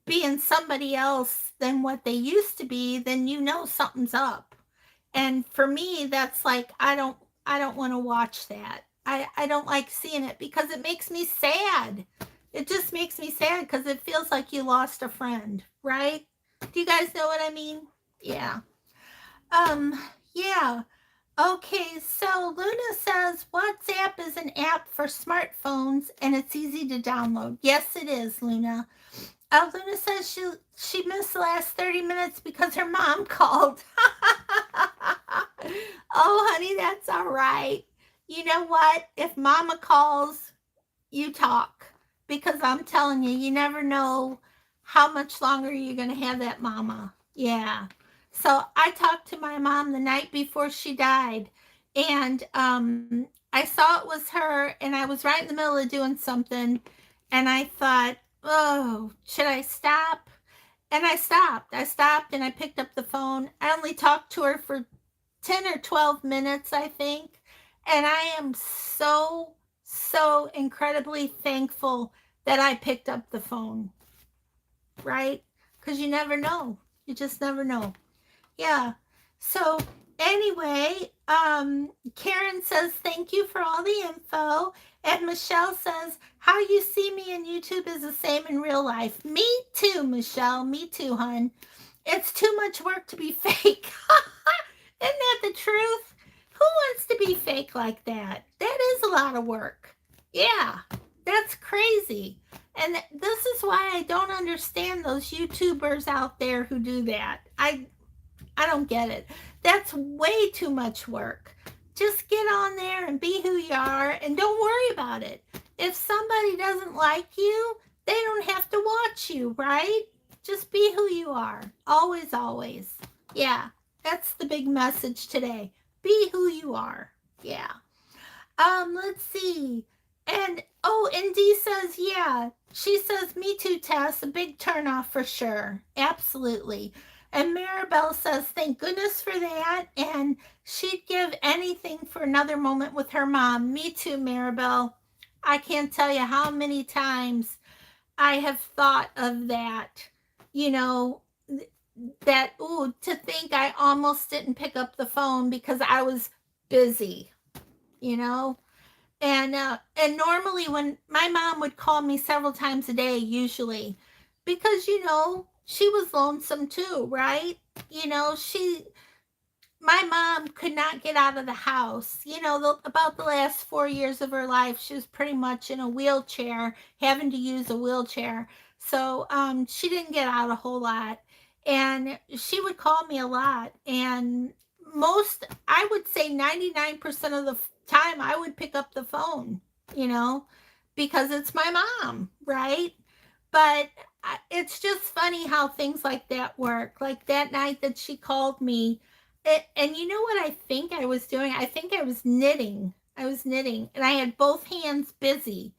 being somebody else than what they used to be, then something's up. And for me, that's like I don't want to watch that. I don't like seeing it because it makes me sad. It just makes me sad because it feels like you lost a friend, right? Do you guys know what I mean? Yeah. Yeah. Okay, so Luna says WhatsApp is an app for smartphones and it's easy to download. Yes, it is, Luna. Luna says she missed the last 30 minutes because her mom called. Oh, honey, that's all right. You know what? If mama calls, you talk. Because I'm telling you, you never know how much longer you're going to have that mama. Yeah. So I talked to my mom the night before she died. And I saw it was her. And I was right in the middle of doing something. And I thought, oh, should I stop? And I stopped. I stopped and I picked up the phone. I only talked to her for 10 or 12 minutes, I think. And I am so incredibly thankful that I picked up the phone, right? Because you never know. You just never know. Yeah. So anyway, Karen says, thank you for all the info. And Michelle says, how you see me in YouTube is the same in real life. Me too, Michelle. Me too, hun. It's too much work to be fake. Isn't that the truth? Who wants to be fake like that? That is a lot of work. Yeah, that's crazy. And this is why I don't understand those YouTubers out there who do that. I don't get it. That's way too much work. Just get on there and be who you are and don't worry about it. If somebody doesn't like you, they don't have to watch you, right? Just be who you are. Always, always. Yeah, that's the big message today. Be who you are. Yeah. Let's see. And Dee says, yeah. She says, me too, Tess. A big turnoff for sure. Absolutely. And Maribel says, thank goodness for that. And she'd give anything for another moment with her mom. Me too, Maribel. I can't tell you how many times I have thought of that. You know, that, to think I almost didn't pick up the phone because I was busy, you know? And normally when my mom would call me several times a day, usually, because, she was lonesome too, right? My mom could not get out of the house. About the last 4 years of her life, she was pretty much in a wheelchair, having to use a wheelchair. So she didn't get out a whole lot. And she would call me a lot. And I would say 99% of the time, I would pick up the phone, because it's my mom, right? But it's just funny how things like that work. Like that night that she called me, and you know what I think I was doing? I think I was knitting. And I had both hands busy.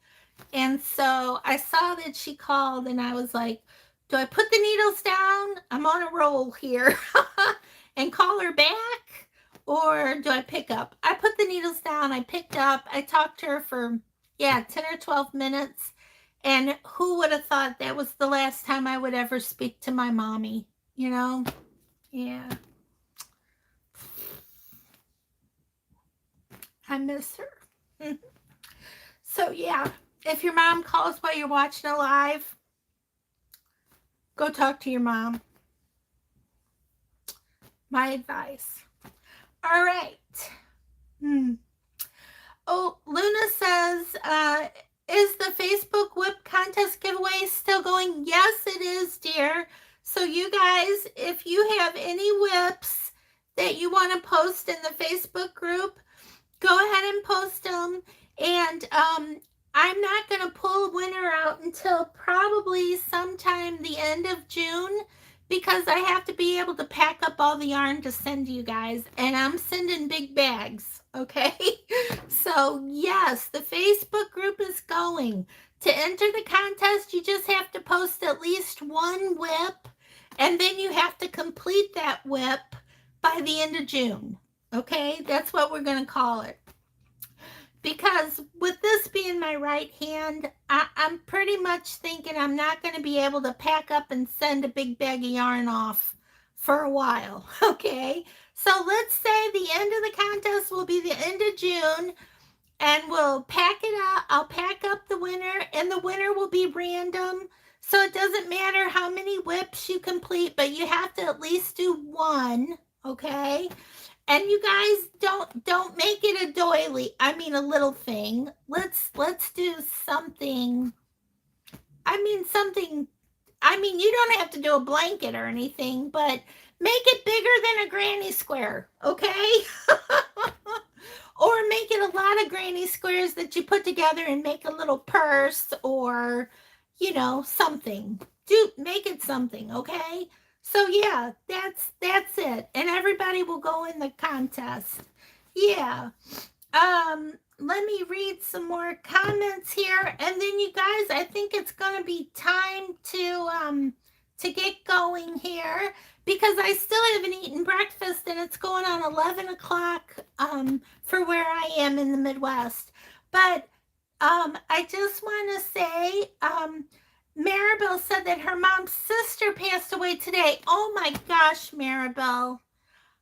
And so I saw that she called, and I was like, do I put the needles down? I'm on a roll here. And call her back? Or do I pick up? I put the needles down. I picked up. I talked to her for, 10 or 12 minutes. And who would have thought that was the last time I would ever speak to my mommy, Yeah. I miss her. So, yeah, if your mom calls while you're watching a live, go talk to your mom. My advice. All right. Oh, Luna says, is the Facebook whip contest giveaway still going? Yes, it is, dear. So you guys, if you have any whips that you want to post in the Facebook group, go ahead and post them. And I'm not going to pull a winner out until probably sometime the end of June, because I have to be able to pack up all the yarn to send to you guys. And I'm sending big bags, okay? So yes, the Facebook group is going. To enter the contest, you just have to post at least one whip, and then you have to complete that whip by the end of June, okay? That's what we're going to call it. Because with this being my right hand, I'm pretty much thinking I'm not going to be able to pack up and send a big bag of yarn off for a while, okay? So let's say the end of the contest will be the end of June, and we'll pack it up. I'll pack up the winner, and the winner will be random. So it doesn't matter how many whips you complete, but you have to at least do one, okay? And you guys don't make it a doily. I mean a little thing. Let's do something. You don't have to do a blanket or anything, but make it bigger than a granny square, okay? Or make it a lot of granny squares that you put together and make a little purse, or something. Make it something, okay? So yeah, that's it. And everybody will go in the contest. Yeah. Let me read some more comments here, and then you guys, I think it's gonna be time to get going here, because I still haven't eaten breakfast, and it's going on 11 o'clock for where I am in the Midwest. But I just want to say, Maribel said that her mom's sister passed away today. Oh my gosh, Maribel.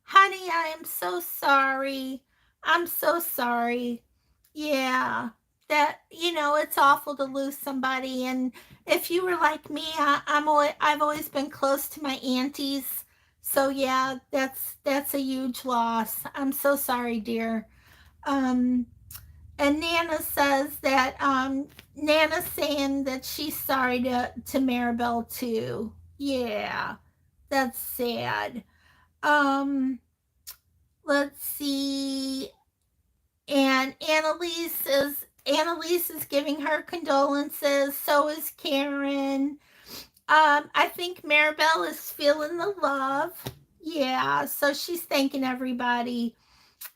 Honey, I am so sorry. I'm so sorry. Yeah, that it's awful to lose somebody. And if you were like me, I've always been close to my aunties. So yeah, that's a huge loss. I'm so sorry, dear. Um, and Nana says that Nana's saying that she's sorry to Maribel too. Yeah, that's sad. Um, let's see. And Annalise is giving her condolences. So is Karen. I think Maribel is feeling the love. Yeah, so she's thanking everybody.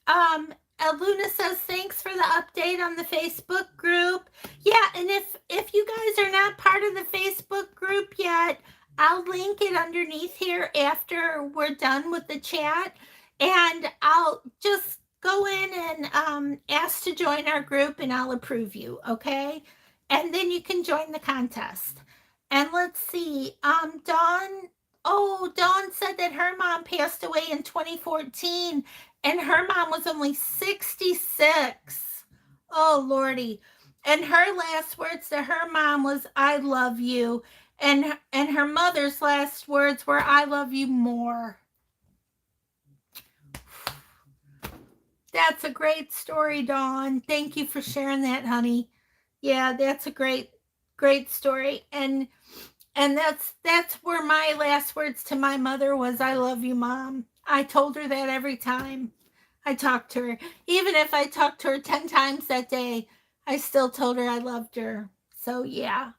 Um, Luna says thanks for the update on the Facebook group. Yeah, and if you guys are not part of the Facebook group yet, I'll link it underneath here after we're done with the chat, and I'll just go in and ask to join our group, and I'll approve you. Okay, and then you can join the contest. And let's see, Dawn. Oh, Dawn said that her mom passed away in 2014 and her mom was only 66. Oh, Lordy. And her last words to her mom was, I love you. And her mother's last words were, I love you more. That's a great story, Dawn. Thank you for sharing that, honey. Yeah, that's a great story. And that's where my last words to my mother was, I love you, Mom. I told her that every time I talked to her. Even if I talked to her 10 times that day, I still told her I loved her. So yeah.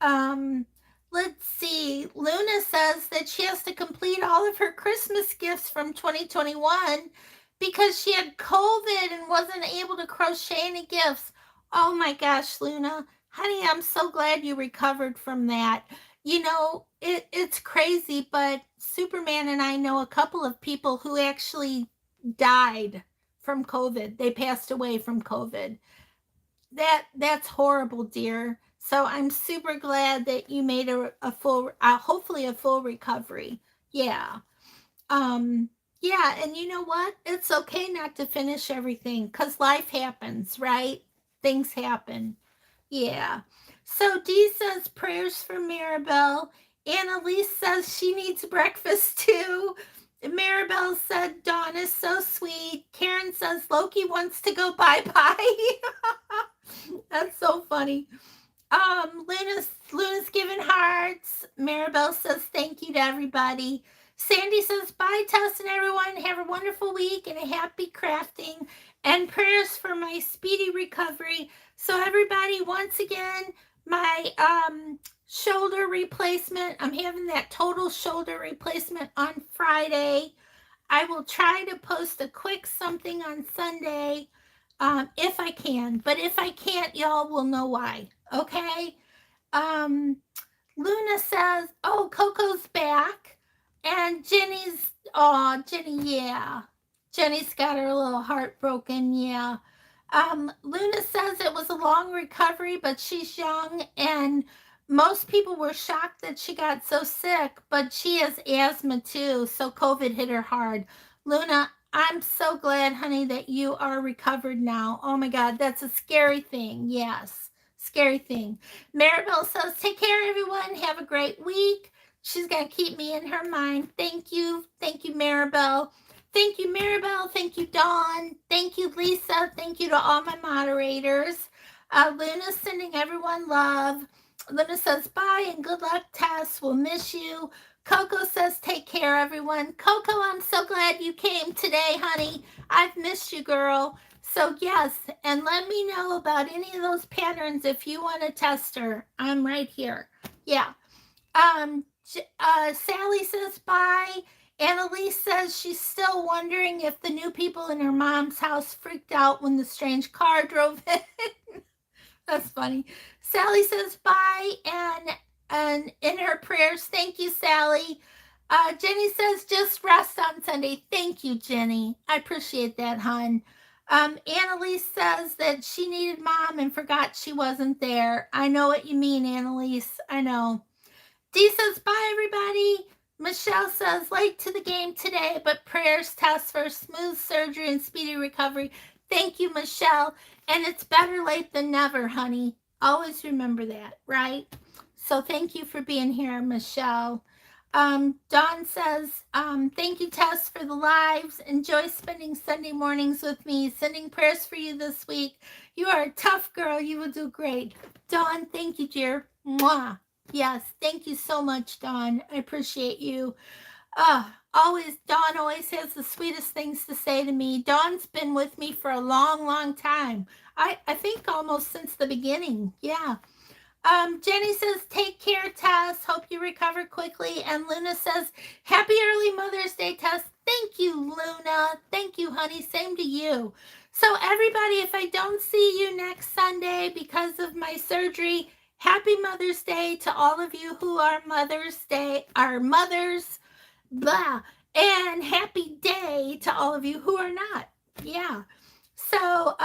Um, let's see. Luna says that she has to complete all of her Christmas gifts from 2021 because she had COVID and wasn't able to crochet any gifts. Oh my gosh, Luna. Honey, I'm so glad you recovered from that. It's crazy, but Superman and I know a couple of people who actually died from COVID. They passed away from COVID. That's horrible, dear. So I'm super glad that you made a full, hopefully a full recovery. Yeah. Um, yeah, and you know what? It's okay not to finish everything because life happens, right? Things happen. Yeah. So Dee says prayers for Maribel. Annalise says she needs breakfast too. Maribel said Dawn is so sweet. Karen says Loki wants to go bye-bye. That's so funny. Luna's giving hearts. Maribel says thank you to everybody. Sandy says bye, Tess and everyone. Have a wonderful week and a happy crafting and prayers for my speedy recovery. So everybody, once again, my shoulder replacement. I'm having that total shoulder replacement on Friday. I will try to post a quick something on Sunday if I can. But if I can't, y'all will know why. Okay? Um, Luna says, oh, Coco's back. And Jenny, yeah. Jenny's got her little heart broken, yeah. Luna says it was a long recovery, but she's young, and most people were shocked that she got so sick, but she has asthma too, so COVID hit her hard. Luna, I'm so glad, honey, that you are recovered now. Oh my God, that's a scary thing. Yes, scary thing. Maribel says, take care, everyone. Have a great week. She's going to keep me in her mind. Thank you. Thank you, Maribel. Thank you, Maribel. Thank you, Dawn. Thank you, Lisa. Thank you to all my moderators. Luna's sending everyone love. Luna says bye and good luck, Tess. We'll miss you. Coco says take care, everyone. Coco, I'm so glad you came today, honey. I've missed you, girl. So yes, and let me know about any of those patterns if you want to test her. I'm right here. Yeah. Sally says bye. Annalise says she's still wondering if the new people in her mom's house freaked out when the strange car drove in. That's funny. Sally says bye, and in her prayers, thank you, Sally. Jenny says just rest on Sunday. Thank you, Jenny. I appreciate that, hon. Annalise says that she needed mom and forgot she wasn't there. I know what you mean, Annalise. I know. Dee says, bye, everybody. Michelle says, late to the game today, but prayers, Tess, for smooth surgery and speedy recovery. Thank you, Michelle. And it's better late than never, honey. Always remember that, right? So thank you for being here, Michelle. Dawn says, thank you, Tess, for the lives. Enjoy spending Sunday mornings with me. Sending prayers for you this week. You are a tough girl. You will do great. Dawn, thank you, dear. Mwah. Yes, thank you so much, Dawn. I appreciate you. Dawn always has the sweetest things to say to me. Dawn's been with me for a long, long time. I think almost since the beginning. Yeah. Jenny says, take care, Tess. Hope you recover quickly. And Luna says, happy early Mother's Day, Tess. Thank you, Luna. Thank you, honey. Same to you. So everybody, if I don't see you next Sunday because of my surgery, happy Mother's Day to all of you who are mothers. Blah. And happy day to all of you who are not. Yeah. So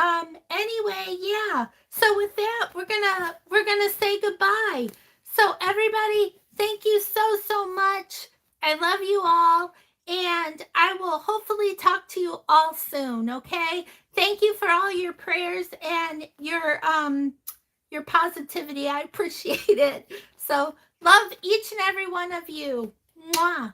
anyway, yeah. So with that, we're gonna say goodbye. So everybody, thank you so much. I love you all, and I will hopefully talk to you all soon. Okay. Thank you for all your prayers and your positivity. I appreciate it. So love each and every one of you. Mwah.